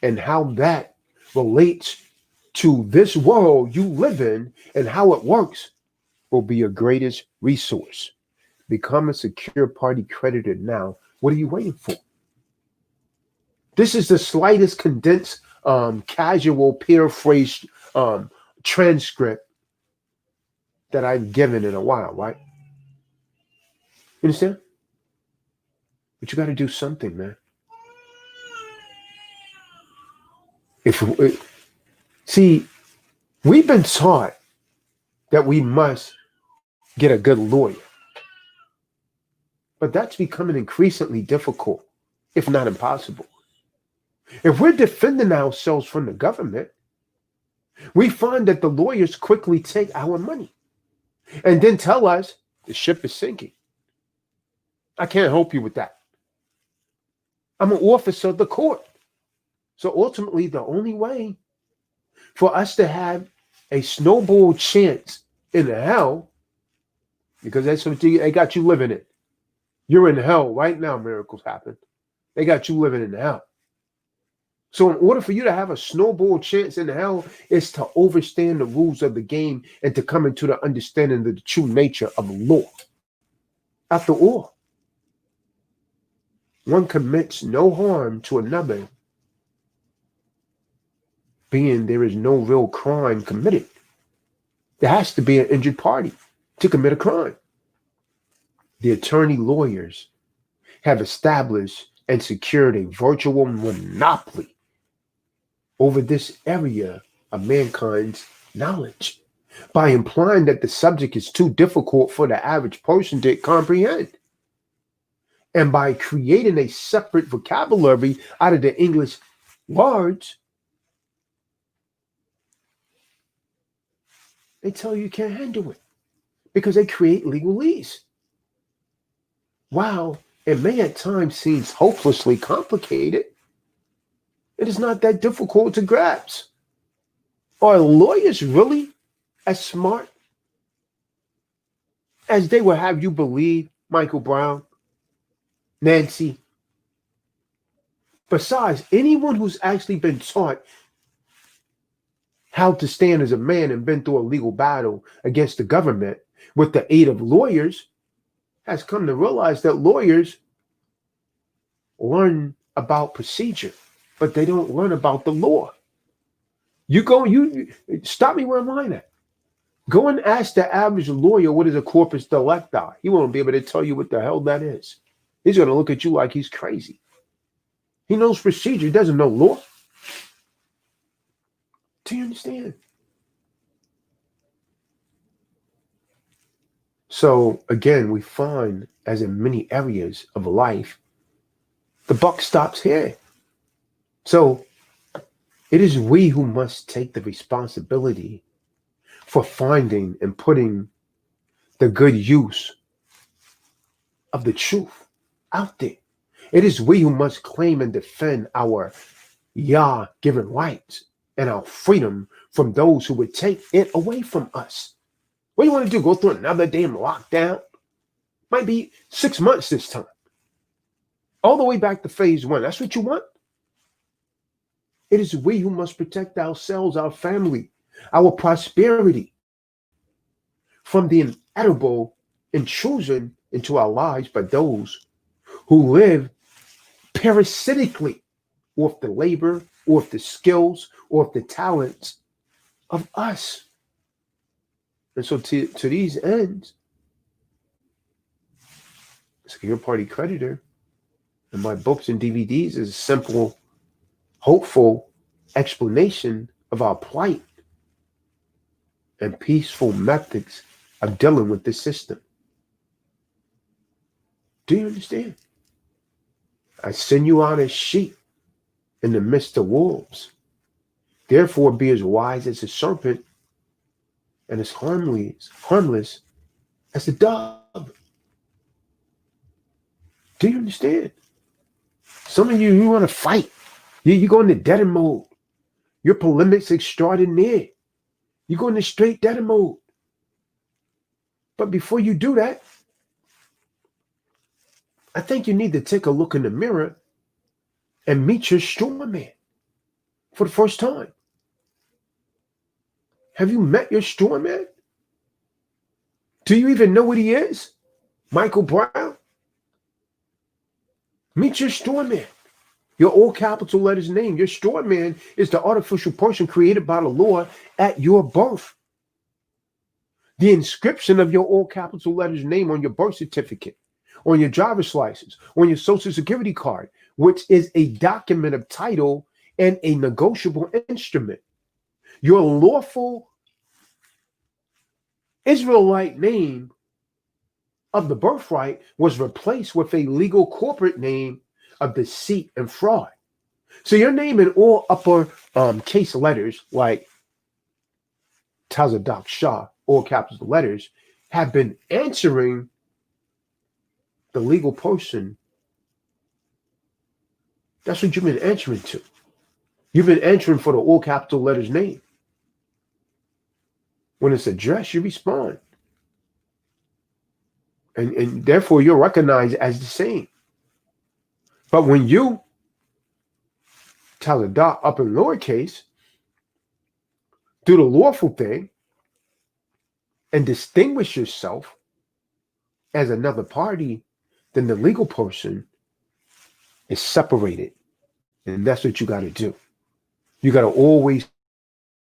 and how that relates to this world you live in and how it works will be your greatest resource. Become a secure party creditor now. What are you waiting for? This is the slightest condensed, casual, paraphrased transcript that I've given in a while, right? You understand? But you got to do something, man. See, we've been taught that we must get a good lawyer. But that's becoming increasingly difficult, if not impossible. If we're defending ourselves from the government, we find that the lawyers quickly take our money and then tell us the ship is sinking. I can't help you with that. I'm an officer of the court. So ultimately, the only way for us to have a snowball chance in hell, because that's what they got you living in. You're in hell right now, miracles happen. They got you living in hell. So in order for you to have a snowball chance in hell is to understand the rules of the game and to come into the understanding of the true nature of law. After all, one commits no harm to another, being there is no real crime committed. There has to be an injured party to commit a crime. the attorney lawyers have established and secured a virtual monopoly over this area of mankind's knowledge by implying that the subject is too difficult for the average person to comprehend. And by creating a separate vocabulary out of the English words, they tell you can't handle it because they create legalese. While it may at times seem hopelessly complicated, it is not that difficult to grasp. Are lawyers really as smart as they will have you believe, Michael Brown, Nancy? Besides, anyone who's actually been taught how to stand as a man and been through a legal battle against the government with the aid of lawyers has come to realize that lawyers learn about procedure, but they don't learn about the law. You stop me where I'm lying at. Go and ask the average lawyer what is a corpus delicti. He won't be able to tell you what the hell that is. He's going to look at you like he's crazy. He knows procedure, he doesn't know law. Do you understand? So again, we find, as in many areas of life, the buck stops here. So it is we who must take the responsibility for finding and putting the good use of the truth out there. It is we who must claim and defend our Yah-given rights and our freedom from those who would take it away from us. What do you want to do? Go through another damn lockdown? Might be 6 months this time. All the way back to phase 1. That's what you want? It is we who must protect ourselves, our family, our prosperity from the inedible intrusion into our lives by those who live parasitically off the labor, off the skills, off the talents of us. And so to these ends, Secure Party Creditor and my books and DVDs is a simple, hopeful explanation of our plight and peaceful methods of dealing with this system. Do you understand? I send you out as sheep in the midst of wolves. Therefore, be as wise as a serpent and as harmless as a dove. Do you understand? Some of you want to fight. You go into dead mode. Your polemics extraordinaire. You go into straight dead mode. But before you do that, I think you need to take a look in the mirror and meet your straw man for the first time. Have you met your straw man? Do you even know what he is? Michael Brown? Meet your straw man. Your all capital letters name. Your straw man is the artificial person created by the law at your birth. The inscription of your all capital letters name on your birth certificate, on your driver's license, on your social security card, which is a document of title and a negotiable instrument. Your lawful Israelite name of the birthright was replaced with a legal corporate name of deceit and fraud. So your name in all upper case letters, like Tazadaq Shah, all capital letters, have been answering the legal person. That's what you've been answering to. You've been answering for the all capital letters name. When it's addressed, you respond. And therefore, you're recognized as the same. But when you tell a dot up in lowercase, do the lawful thing, and distinguish yourself as another party, then the legal person is separated. And that's what you got to do. You got to always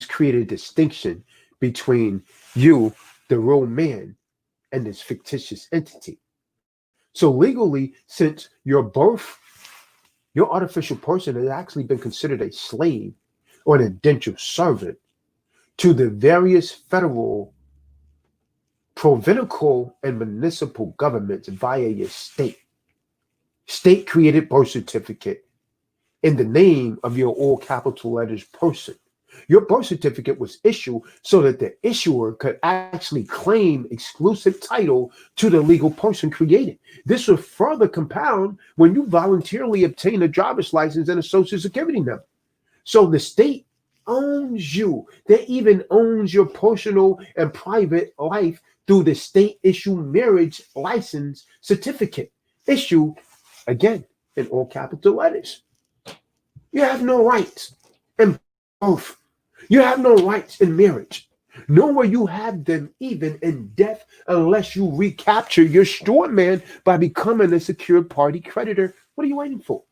create a distinction between you, the real man, and this fictitious entity. So legally, since your birth, your artificial person has actually been considered a slave or an indentured servant to the various federal, provincial, and municipal governments via your state created birth certificate in the name of your all capital letters person. Your birth certificate was issued so that the issuer could actually claim exclusive title to the legal person created. This will further compound when you voluntarily obtain a driver's license and a social security number. So the state owns you. They even owns your personal and private life through the state issued marriage license certificate issued, again, in all capital letters. You have no rights in birth. You have no rights in marriage. Nor will you have them even in death unless you recapture your straw man by becoming a secured party creditor. What are you waiting for?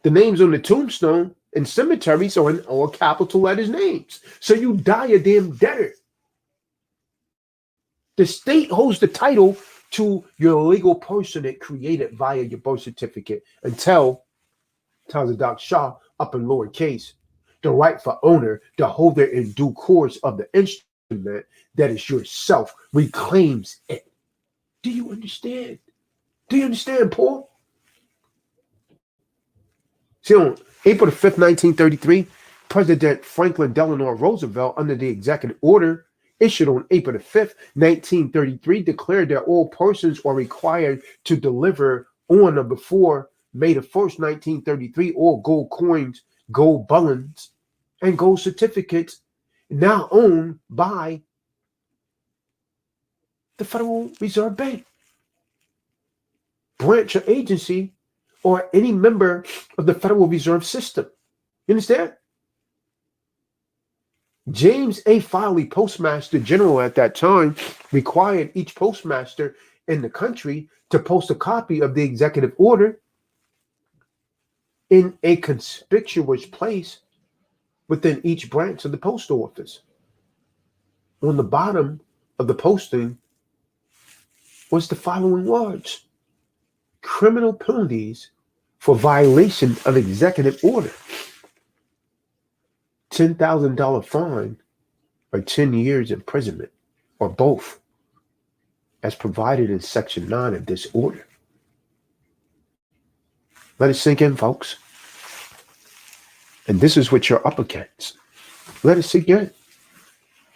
The names on the tombstone in cemeteries are in all capital letters names. So you die a damn debtor. The state holds the title to your legal person it created via your birth certificate until Tazadaq Shah, up in lowercase, the rightful owner, the holder in due course of the instrument that is yourself, reclaims it. Do you understand? Do you understand, Paul? See, on April the 5th, 1933, President Franklin Delano Roosevelt, under the executive order issued on April the 5th, 1933, declared that all persons are required to deliver on or before May the 1st, 1933, all gold coins, gold bullets, and gold certificates now owned by the Federal Reserve Bank, branch or agency, or any member of the Federal Reserve System. You understand? James A. Foley, Postmaster General at that time, required each postmaster in the country to post a copy of the executive order in a conspicuous place within each branch of the post office. On the bottom of the posting was the following words: criminal penalties for violation of executive order, $10,000 fine, or 10 years imprisonment, or both, as provided in Section 9 of this order. Let it sink in, folks. And this is what you're up against. Let it sink in.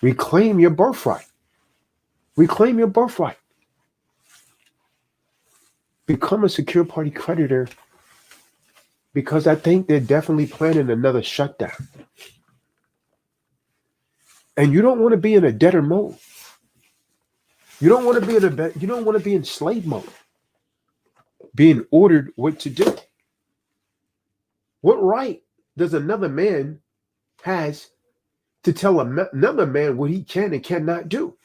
Reclaim your birthright. Reclaim your birthright. Become a secure party creditor, because I think they're definitely planning another shutdown. And you don't want to be in a debtor mode. You don't want to be you don't want to be in slave mode, being ordered what to do. What right does another man has to tell another man what he can and cannot do?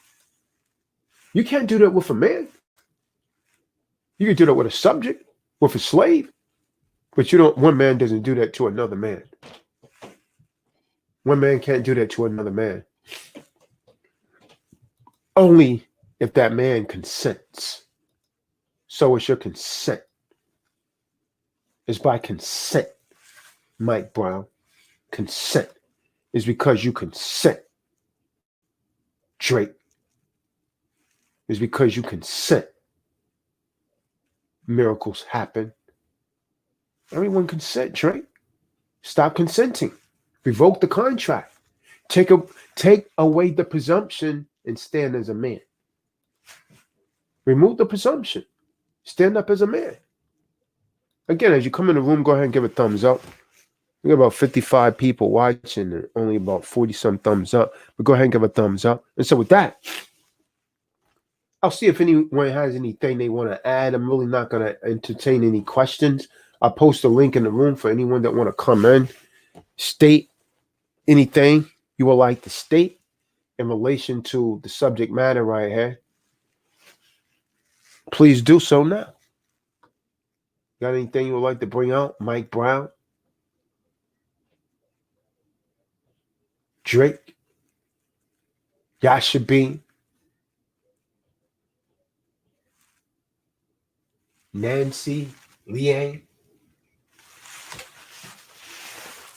You can't do that with a man. You can do that with a subject, with a slave, but you don't. One man doesn't do that to another man. One man can't do that to another man. Only if that man consents. So it's your consent. It's by consent, Mike Brown. Consent is because you consent. Drake. Is because you consent. Miracles happen. Everyone consent, Drake. Stop consenting. Revoke the contract. Take away the presumption and stand as a man. Remove the presumption. Stand up as a man. Again, as you come in the room, go ahead and give a thumbs up. We got about 55 people watching and only about 40-some thumbs up. But go ahead and give a thumbs up. And so with that, I'll see if anyone has anything they want to add. I'm really not going to entertain any questions. I'll post a link in the room for anyone that want to come in, state anything you would like to state in relation to the subject matter right here. Please do so now. Got anything you would like to bring out? Mike Brown? Drake? Yasha Bean? Nancy, Leanne.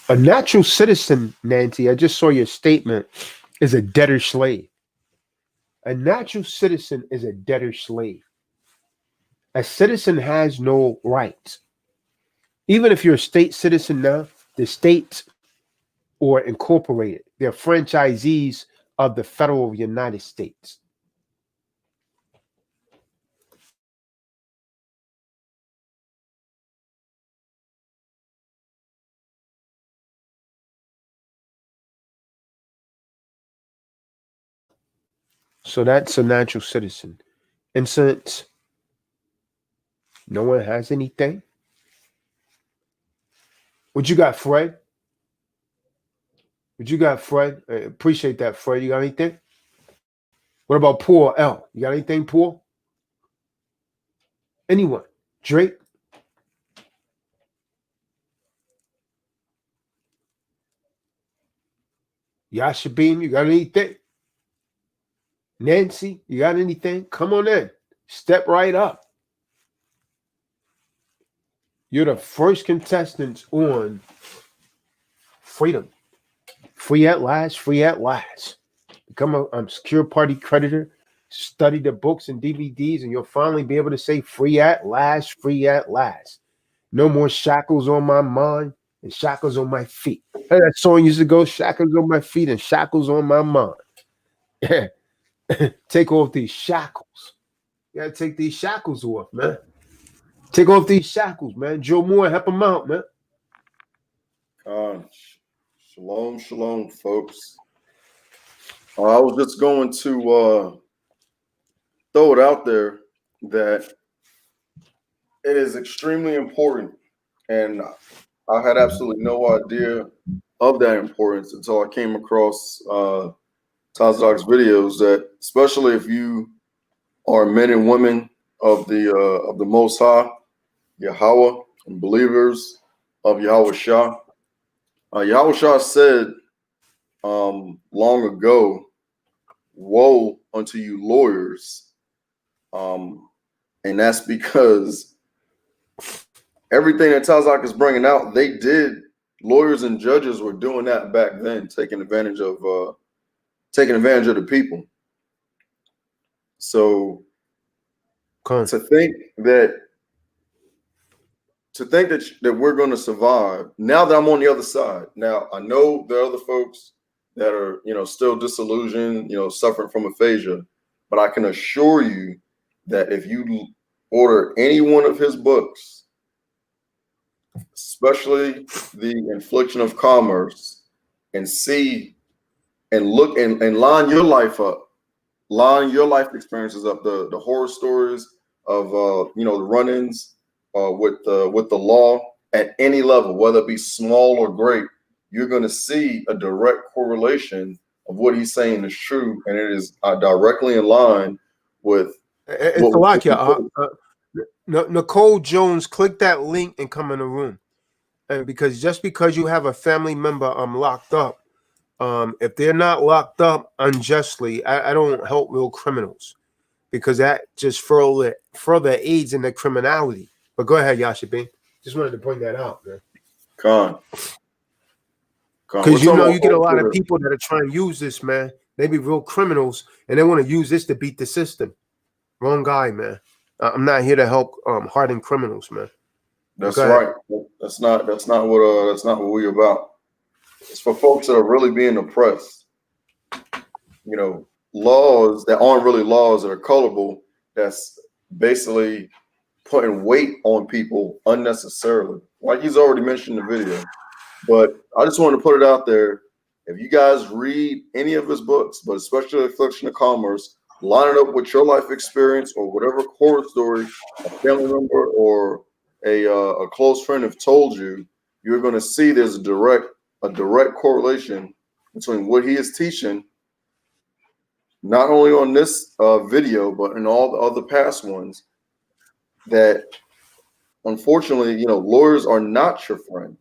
A natural citizen, Nancy, I just saw your statement, is a debtor slave. A natural citizen is a debtor slave. A citizen has no rights. Even if you're a state citizen now, the states or incorporated, they're franchisees of the federal United States. So that's a natural citizen. And since no one has anything, what you got, Fred? What you got, Fred? I appreciate that, Fred. You got anything? What about Paul L? You got anything, Paul? Anyone? Drake? Yashabim, you got anything? Nancy, you got anything? Come on in. Step right up. You're the first contestants on Freedom. Free at last, free at last. Become a secure party creditor. Study the books and DVDs, and you'll finally be able to say free at last, free at last. No more shackles on my mind and shackles on my feet. Hey, that song used to go, shackles on my feet and shackles on my mind. Take off these shackles. You gotta take these shackles off, man. Take off these shackles, man. Joe Moore, help him out, man. Shalom, shalom, folks. I was just going to throw it out there that it is extremely important, and I had absolutely no idea of that importance until I came across Tazadaq's videos, that especially if you are men and women of the Most High, Yahweh, and believers of Yahweh Shah. Yahweh Shah said long ago, woe unto you lawyers. And that's because everything that Tazadaq is bringing out, they did. Lawyers and judges were doing that back then, taking advantage of the people. So to think that we're going to survive, now that I'm on the other side. Now I know there are other folks that are, still disillusioned, suffering from aphasia, but I can assure you that if you order any one of his books, especially the Infliction of Commerce, and see and look and line your life up, line your life experiences up, the horror stories of the run-ins with the law at any level, whether it be small or great, you're going to see a direct correlation of what he's saying is true, and it is directly in line with. It's a lot, yeah. Nicole Jones, click that link and come in the room. And because you have a family member locked up, if they're not locked up unjustly, I don't help real criminals, because that just further aids in the criminality. But go ahead, Yashabin. Just wanted to point that out, man. Because you get a lot of people that are trying to use this, man. They be real criminals, and they want to use this to beat the system. Wrong guy, man. I'm not here to help hardened criminals, man. That's right. That's not what we're about. It's for folks that are really being oppressed. Laws that aren't really laws, that are colorable, that's basically putting weight on people unnecessarily. Like he's already mentioned in the video. But I just want to put it out there. If you guys read any of his books, but especially Affliction of Commerce, line it up with your life experience or whatever horror story a family member or a close friend have told you, you're going to see there's a direct correlation between what he is teaching, not only on this video, but in all the other past ones, that unfortunately, lawyers are not your friend.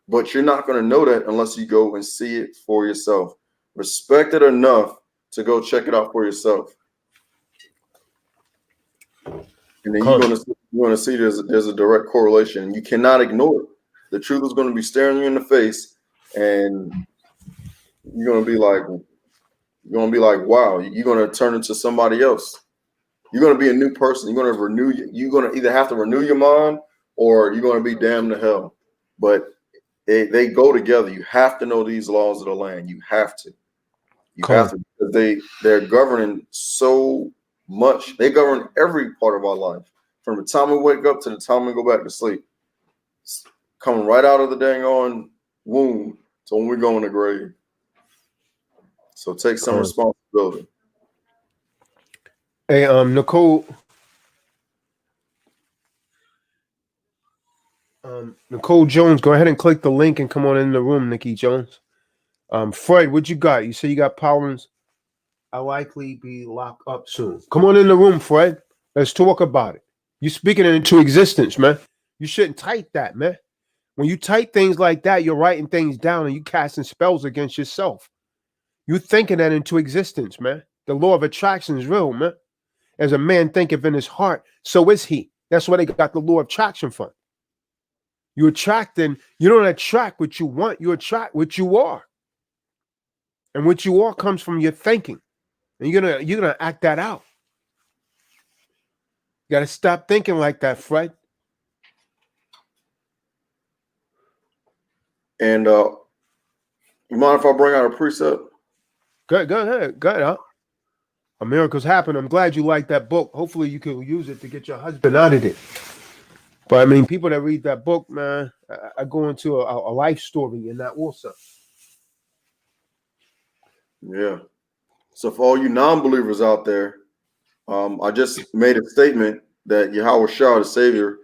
But you're not going to know that unless you go and see it for yourself. Respect it enough to go check it out for yourself. And then you're gonna see there's a direct correlation. You cannot ignore it. The truth is going to be staring you in the face, and you're gonna be like, wow. You're gonna turn into somebody else. You're gonna be a new person. You're gonna renew. You're gonna either have to renew your mind, or you're gonna be damned to hell. But they go together. You have to know these laws of the land. You have to. You have to, because they're governing so much. They govern every part of our life, from the time we wake up to the time we go back to sleep. It's coming right out of the dang on womb to when we go in the grave. So take some responsibility. Hey, Nicole. Nicole Jones, go ahead and click the link and come on in the room, Nikki Jones. Fred, what you got? You say you got problems. I'll likely be locked up soon. Come on in the room, Fred. Let's talk about it. You speaking it into existence, man. You shouldn't type that, man. When you type things like that, you're writing things down and you casting spells against yourself. You thinking that into existence, man. The law of attraction is real, man. As a man thinketh in his heart, so is he. That's where they got the law of attraction from. You attracting, you don't attract what you want, you attract what you are. And what you are comes from your thinking. And you're gonna act that out. You gotta stop thinking like that, Fred. And you mind if I bring out a precept? Go ahead. Huh? A miracle's happened. I'm glad you like that book. Hopefully you can use it to get your husband out of it. But I mean, people that read that book, man, I go into a life story in that also. Yeah. So for all you non-believers out there, I just made a statement that Yahweh Shah, the Savior,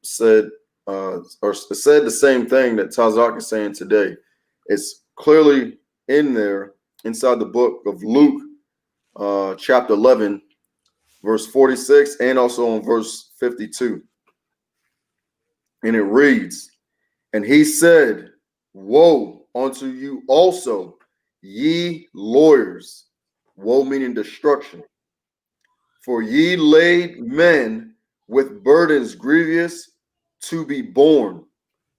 said the same thing that Tazadaq is saying today. It's clearly in there inside the book of Luke, chapter 11, verse 46, and also on verse 52. And it reads, "And he said, Woe unto you also, ye lawyers," woe meaning destruction, "for ye laid men with burdens grievous to be borne,"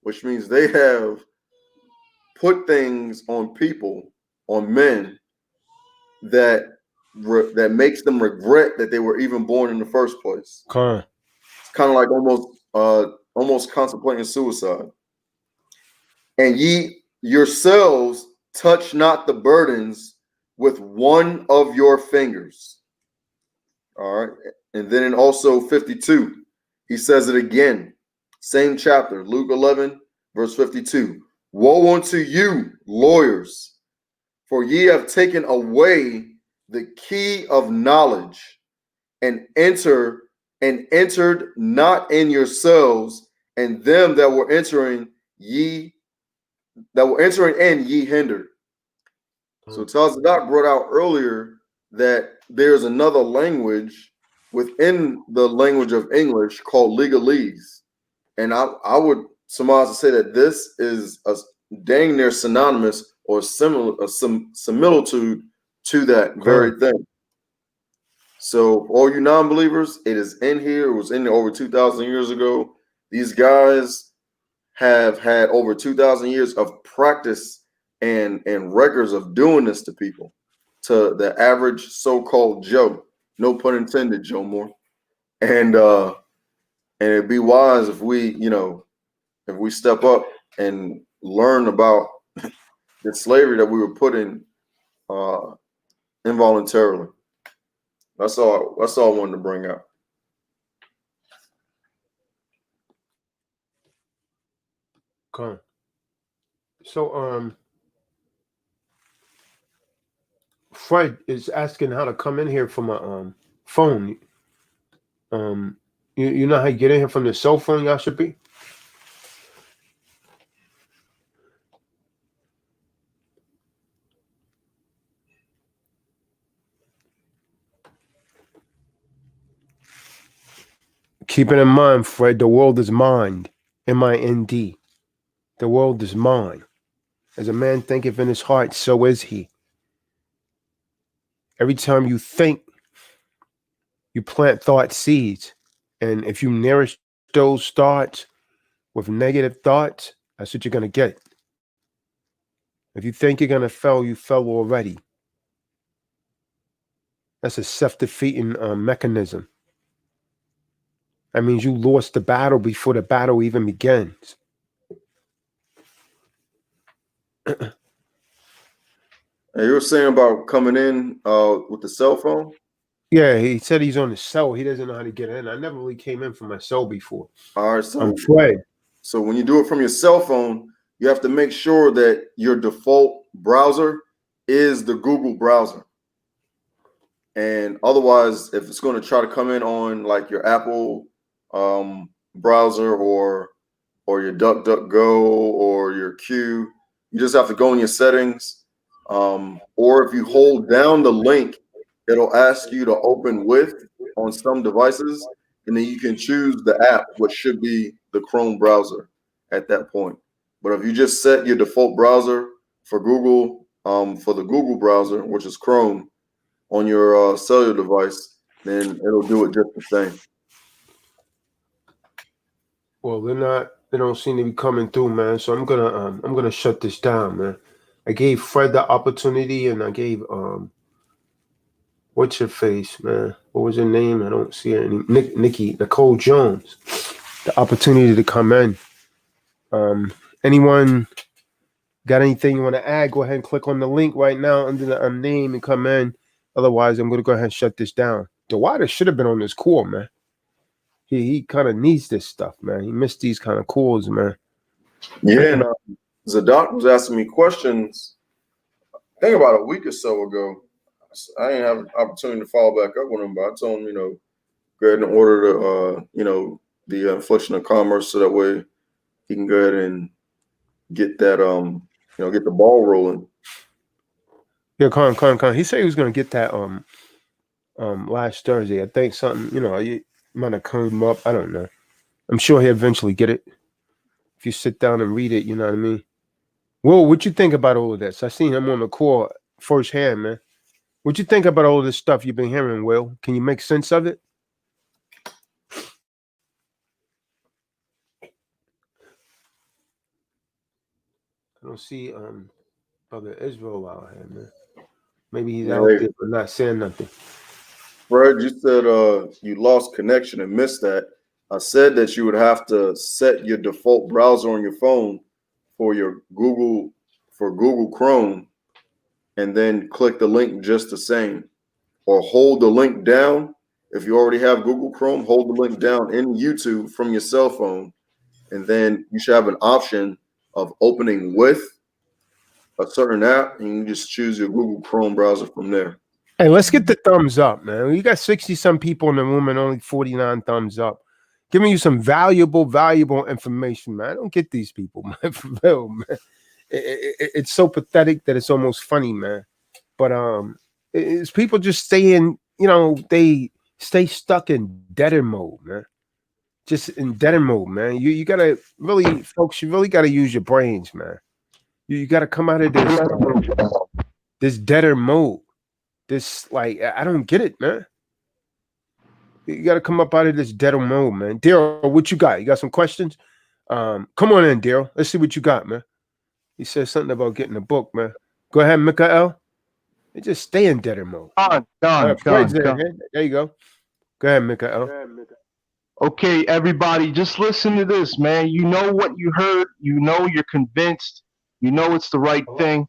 which means they have put things on people, on men, that makes them regret that they were even born in the first place. It's kind of like almost contemplating suicide. "And ye yourselves touch not the burdens with one of your fingers." All right. And then in also 52, he says it again. Same chapter, Luke 11, verse 52. "Woe unto you, lawyers, for ye have taken away the key of knowledge, and entered not in yourselves, and them that were entering in ye hindered." So Tazadaq brought out earlier that there's another language within the language of English called legalese. And I would surmise to say that this is a dang near synonymous or similitude to that very thing. So all you non-believers, it is in here. It was in there over 2,000 years ago. These guys have had over 2,000 years of practice and records of doing this to people, to the average so-called Joe. No pun intended, Joe Moore. And it'd be wise if we step up and learn about the slavery that we were put in involuntarily. That's all I wanted to bring out. Okay. So Fred is asking how to come in here from my phone. You know how you get in here from the cell phone, y'all should be? Keep it in mind, Fred, the world is mind. M-I-N-D. The world is mine. As a man thinketh in his heart, so is he. Every time you think, you plant thought seeds. And if you nourish those thoughts with negative thoughts, that's what you're going to get. If you think you're going to fail, you fell already. That's a self-defeating mechanism. That means you lost the battle before the battle even begins. And you were saying about coming in with the cell phone? Yeah, he said he's on the cell. He doesn't know how to get in. I never really came in from my cell before. All right, so I'm Fred. So when you do it from your cell phone, you have to make sure that your default browser is the Google browser. And otherwise, if it's going to try to come in on like your Apple browser or your DuckDuckGo or your Q, you just have to go in your settings. Or if you hold down the link, it'll ask you to open with on some devices, and then you can choose the app, which should be the Chrome browser at that point. But if you just set your default browser for Google, for the Google browser, which is Chrome, on your cellular device, then it'll do it just the same. Well, they don't seem to be coming through, man. So I'm gonna shut this down, man. I gave Fred the opportunity, and I gave what's her face, man? What was her name? I don't see her any. Nicole Jones, the opportunity to come in. Anyone got anything you want to add? Go ahead and click on the link right now under the name and come in. Otherwise, I'm gonna go ahead and shut this down. DeWater should have been on this call, man. He kind of needs this stuff, man. He missed these kind of calls, man. Yeah, and Tazadaq was asking me questions, I think about a week or so ago. I didn't have an opportunity to follow back up with him, but I told him, go ahead and order the, the infliction of commerce so that way he can go ahead and get that, get the ball rolling. Yeah, Con. He said he was gonna get that last Thursday. I think something, you might have come up. I don't know. I'm sure he'll eventually get it. If you sit down and read it, you know what I mean? Well, what you think about all of this? I seen him on the call firsthand, man. What you think about all of this stuff you've been hearing, Will? Can you make sense of it? I don't see Brother Israel out here, man. Maybe he's out there but not saying nothing. Fred, you said you lost connection and missed that. I said that you would have to set your default browser on your phone for Google Chrome, and then click the link just the same, or hold the link down. If you already have Google Chrome, hold the link down in YouTube from your cell phone, and then you should have an option of opening with a certain app, and you just choose your Google Chrome browser from there. Hey, let's get the thumbs up, man. You got 60-some people in the room and only 49 thumbs up. Giving you some valuable information, man. I don't get these people, man. For real, man. It's so pathetic that it's almost funny, man. But it's people just staying, they stay stuck in deader mode, man. Just in deader mode, man. You gotta really, folks. You really gotta use your brains, man. You gotta come out of this deader mode. This, like, I don't get it, man. You got to come up out of this dead mode, man. Daryl, what you got? You got some questions? Come on in, Daryl. Let's see what you got, man. He said something about getting a book, man. Go ahead, Mikael. They just stay in deader mode. Gone. There you go. Go ahead, Mikael. Okay, everybody, just listen to this, man. You know what you heard. You know you're convinced. You know it's the right thing.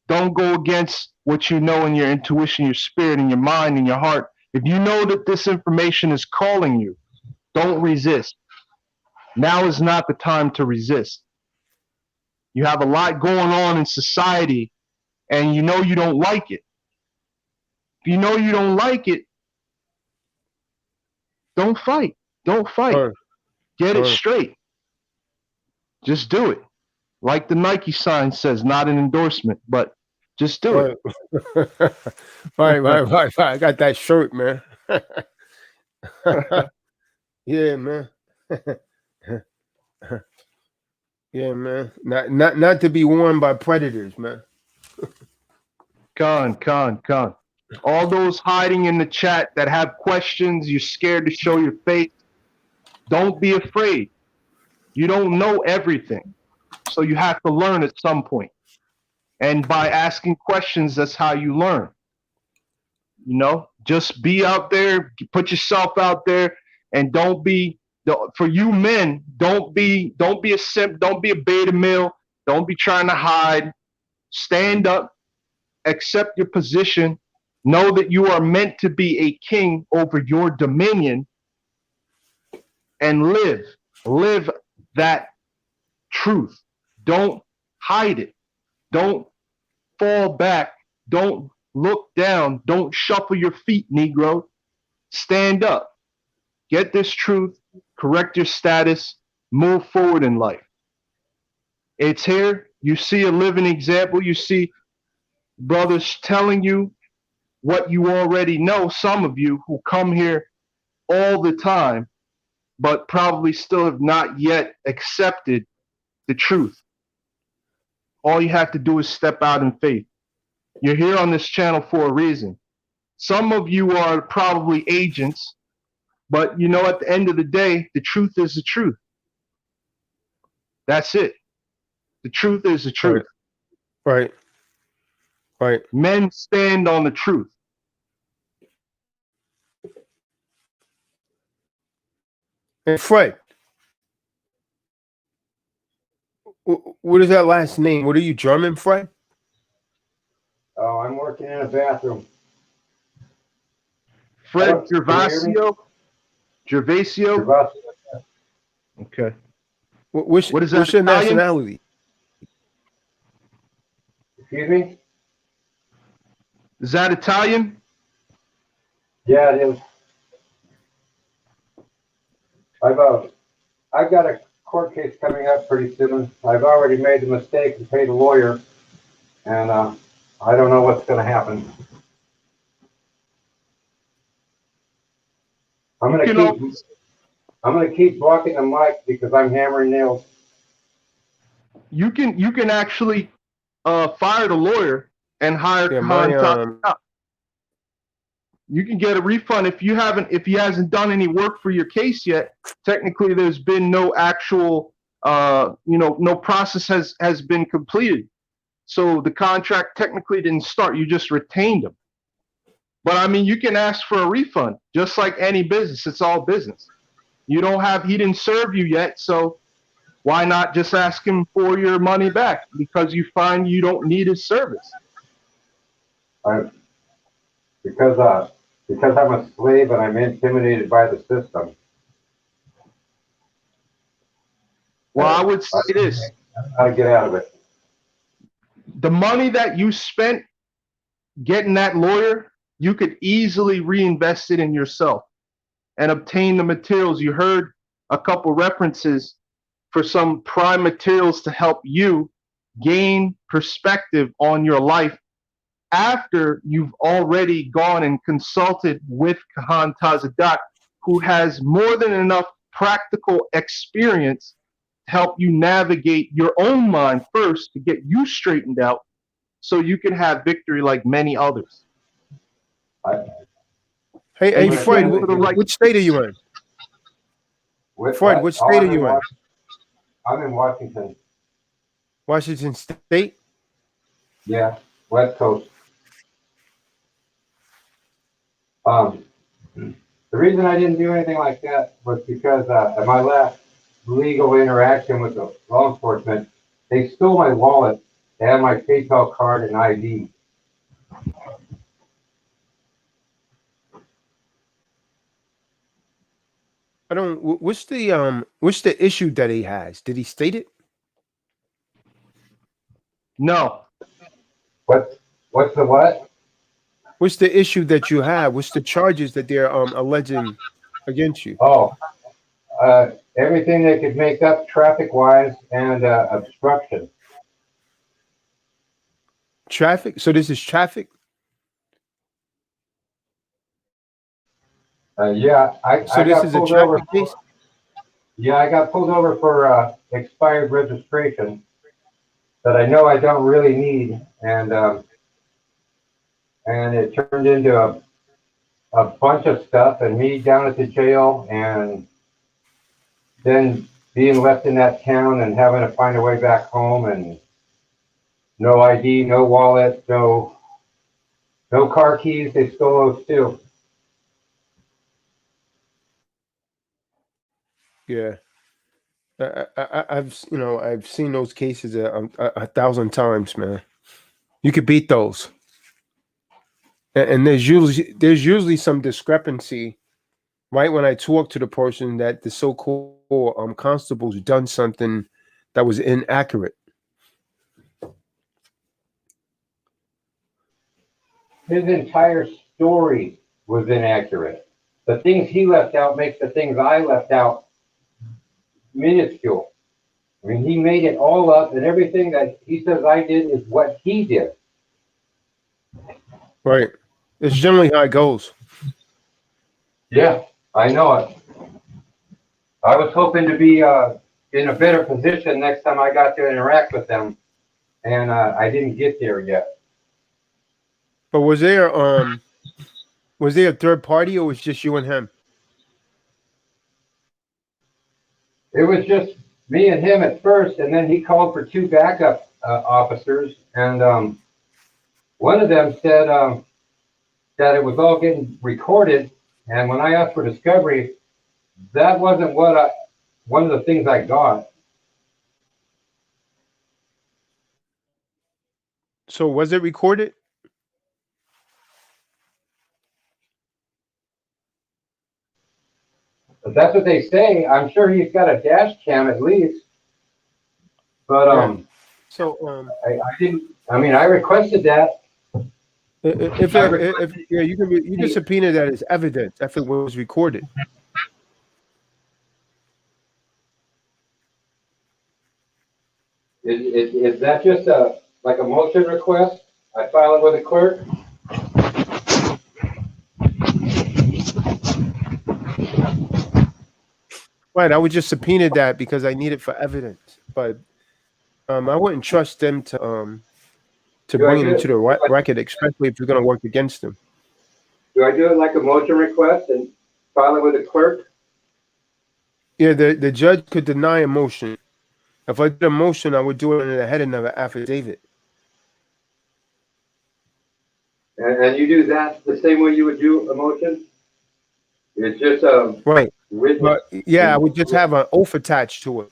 Don't go against what you know in your intuition, your spirit, and your mind, and your heart. If you know that this information is calling you, don't resist. Now is not the time to resist. You have a lot going on in society, and you know you don't like it. If you know you don't like it, don't fight. Don't fight. Get it straight. Just do it. Like the Nike sign says, not an endorsement, but just do it. Right. I got that shirt, man. Yeah, man. Yeah, man. Not to be worn by predators, man. Con. All those hiding in the chat that have questions, you're scared to show your face. Don't be afraid. You don't know everything. So you have to learn at some point. And by asking questions, that's how you learn. You know, just be out there, put yourself out there, and don't be for you men, don't be a simp, don't be a beta male, don't be trying to hide. Stand up, accept your position, know that you are meant to be a king over your dominion, and live that truth. Don't hide it. Don't fall back. Don't look down. Don't shuffle your feet, Negro. Stand up. Get this truth. Correct your status. Move forward in life. It's here. You see a living example. You see brothers telling you what you already know. Some of you who come here all the time, but probably still have not yet accepted the truth. All you have to do is step out in faith. You're here on this channel for a reason. Some of you are probably agents, but you know, at the end of the day, the truth is the truth. That's it. The truth is the truth. Right. Right. Men stand on the truth. And Fred, what is that last name? What are you, German, Fred? Oh, I'm working in a bathroom. Fred Hello, can you hear me? Gervasio. Gervasio. Okay. What is that, what's your Italian? nationality? Excuse me? Is that Italian? Yeah, it is. I've got a court case coming up pretty soon. I've already made the mistake and paid a lawyer, and I don't know what's going to happen. I'm going to keep blocking the mic because I'm hammering nails. You can actually fire the lawyer and hire Tazadaq. You can get a refund if he hasn't done any work for your case yet. Technically, there's been no actual no process has been completed. So the contract technically didn't start. You just retained him. But I mean, you can ask for a refund just like any business. It's all business. He didn't serve you yet, so why not just ask him for your money back because you find you don't need his service? Because I'm a slave and I'm intimidated by the system. Well, I would say this. How to get out of it. The money that you spent getting that lawyer, you could easily reinvest it in yourself and obtain the materials. You heard a couple references for some prime materials to help you gain perspective on your life after you've already gone and consulted with Kahan Tazadaq, who has more than enough practical experience to help you navigate your own mind first to get you straightened out so you can have victory like many others. Hey, Fred, which state are you in? Fred, which state are you in? I'm in Washington. Washington State? Yeah, West Coast. The reason I didn't do anything like that was because at my last legal interaction with the law enforcement, they stole my wallet. They had my PayPal card and ID. I don't. What's the issue that he has? Did he state it? No. What's the what? What's the issue that you have? What's the charges that they're alleging against you? Oh, everything they could make up traffic-wise and obstruction. Traffic? So this is traffic? Yeah, I this is a traffic case? Yeah, I got pulled over for expired registration that I know I don't really need, and it turned into a bunch of stuff and me down at the jail, and then being left in that town and having to find a way back home, and no ID, no wallet, no car keys. They stole those too. Yeah. I've I've seen those cases a thousand times, man. You could beat those, and there's usually some discrepancy, right when I talk to the person that the so-called constable's done something that was inaccurate. His entire story was inaccurate. The things he left out makes the things I left out minuscule. I mean, he made it all up, and everything that he says I did is what he did. Right. It's generally how it goes. Yeah, I know it. I was hoping to be in a better position next time I got to interact with them, and I didn't get there yet. But was there a third party, or was it just you and him? It was just me and him at first, and then he called for two backup officers, and one of them said that it was all getting recorded, and when I asked for discovery, that wasn't one of the things I got. So was it recorded? But that's what they say. I'm sure he's got a dash cam at least. But Yeah. So I didn't. I mean, I requested that. if yeah, you can subpoena that as evidence if it was recorded. Is that just like a motion request? I file it with the clerk. Right. I would just subpoena that because I need it for evidence. But I wouldn't trust them to bring it into the record, especially if you're going to work against them. Do I do it like a motion request and file it with the clerk? Yeah, the judge could deny a motion. If I did a motion, I would do it in the heading of an affidavit. And you do that the same way you would do a motion? It's just right. Written. But yeah, I would just have an oath attached to it.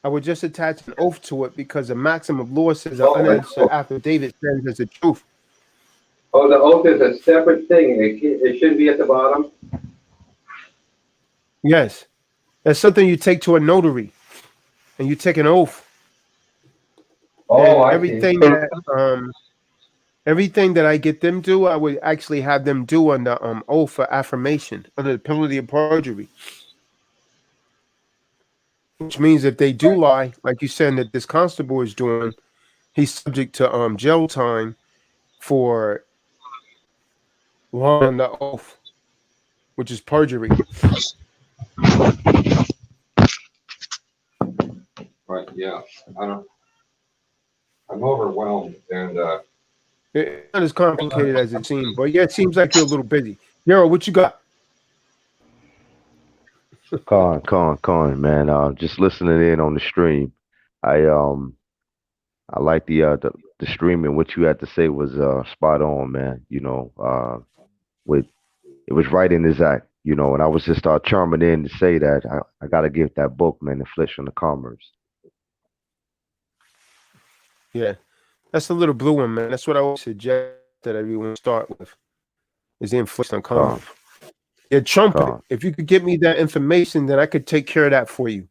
I would just attach an oath to it because the maximum law says an unanswered affidavit stands as the truth. Oh, the oath is a separate thing. It shouldn't be at the bottom. Yes, that's something you take to a notary, and you take an oath. Oh, and everything that I get them do, I would actually have them do under oath for affirmation under the penalty of perjury. Which means if they do lie, like you said that this constable is doing, he's subject to jail time for lying under oath, which is perjury. Right. Yeah. I'm overwhelmed, and it's not as complicated as it seems. But yeah, it seems like you're a little busy. Yaro, what you got? Con, man. Just listening in on the stream. I like the stream, and what you had to say was spot on, man. With it was right in his act, and I was just chiming in to say that I gotta give that book, man, Infliction of Commerce. Yeah, that's the little blue one, man. That's what I always suggest that everyone start with, is the Infliction of Commerce. Yeah, trumpet. If you could give me that information, then I could take care of that for you.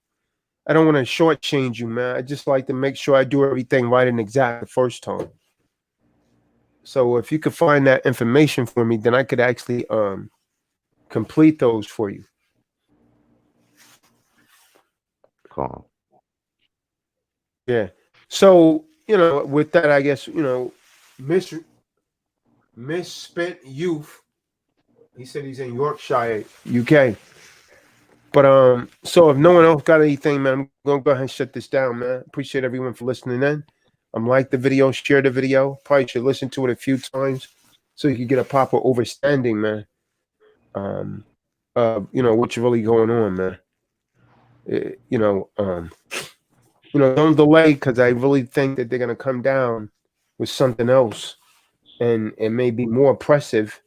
I don't want to shortchange you, man. I just like to make sure I do everything right and exact the first time. So if you could find that information for me, then I could actually complete those for you. Yeah. So, with that, I guess, misspent youth. He said he's in Yorkshire, UK. But so if no one else got anything, man, I'm gonna go ahead and shut this down, man. Appreciate everyone for listening in. Like the video, share the video. Probably should listen to it a few times so you can get a proper understanding, man. What's really going on, man. Don't delay, because I really think that they're going to come down with something else, and it may be more oppressive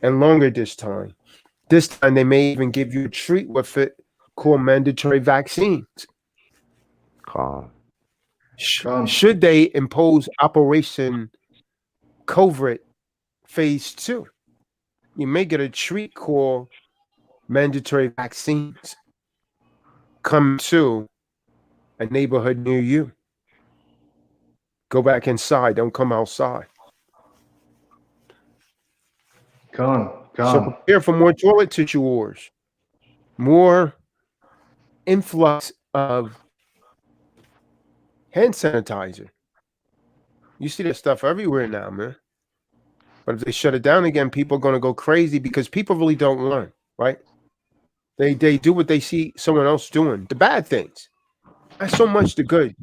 and longer this time. This time they may even give you a treat with it called mandatory vaccines. Con. Should they impose Operation Covert Phase 2, you may get a treat called mandatory vaccines come to a neighborhood near you. Go back inside. Don't come outside. So prepare for more toilet tissue wars, more influx of hand sanitizer. You see that stuff everywhere now, man. But if they shut it down again, people are going to go crazy, because people really don't learn, right? They do what they see someone else doing. The bad things. Not so much the good,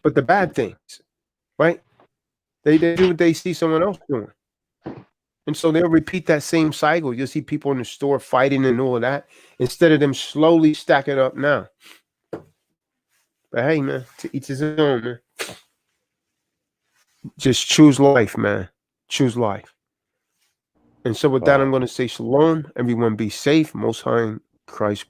but the bad things, right? They do what they see someone else doing. And so they'll repeat that same cycle. You'll see people in the store fighting and all of that, instead of them slowly stacking up now. But hey, man, to each his own, man. Just choose life, man. Choose life. And so with that, I'm going to say shalom. Everyone be safe. Most High in Christ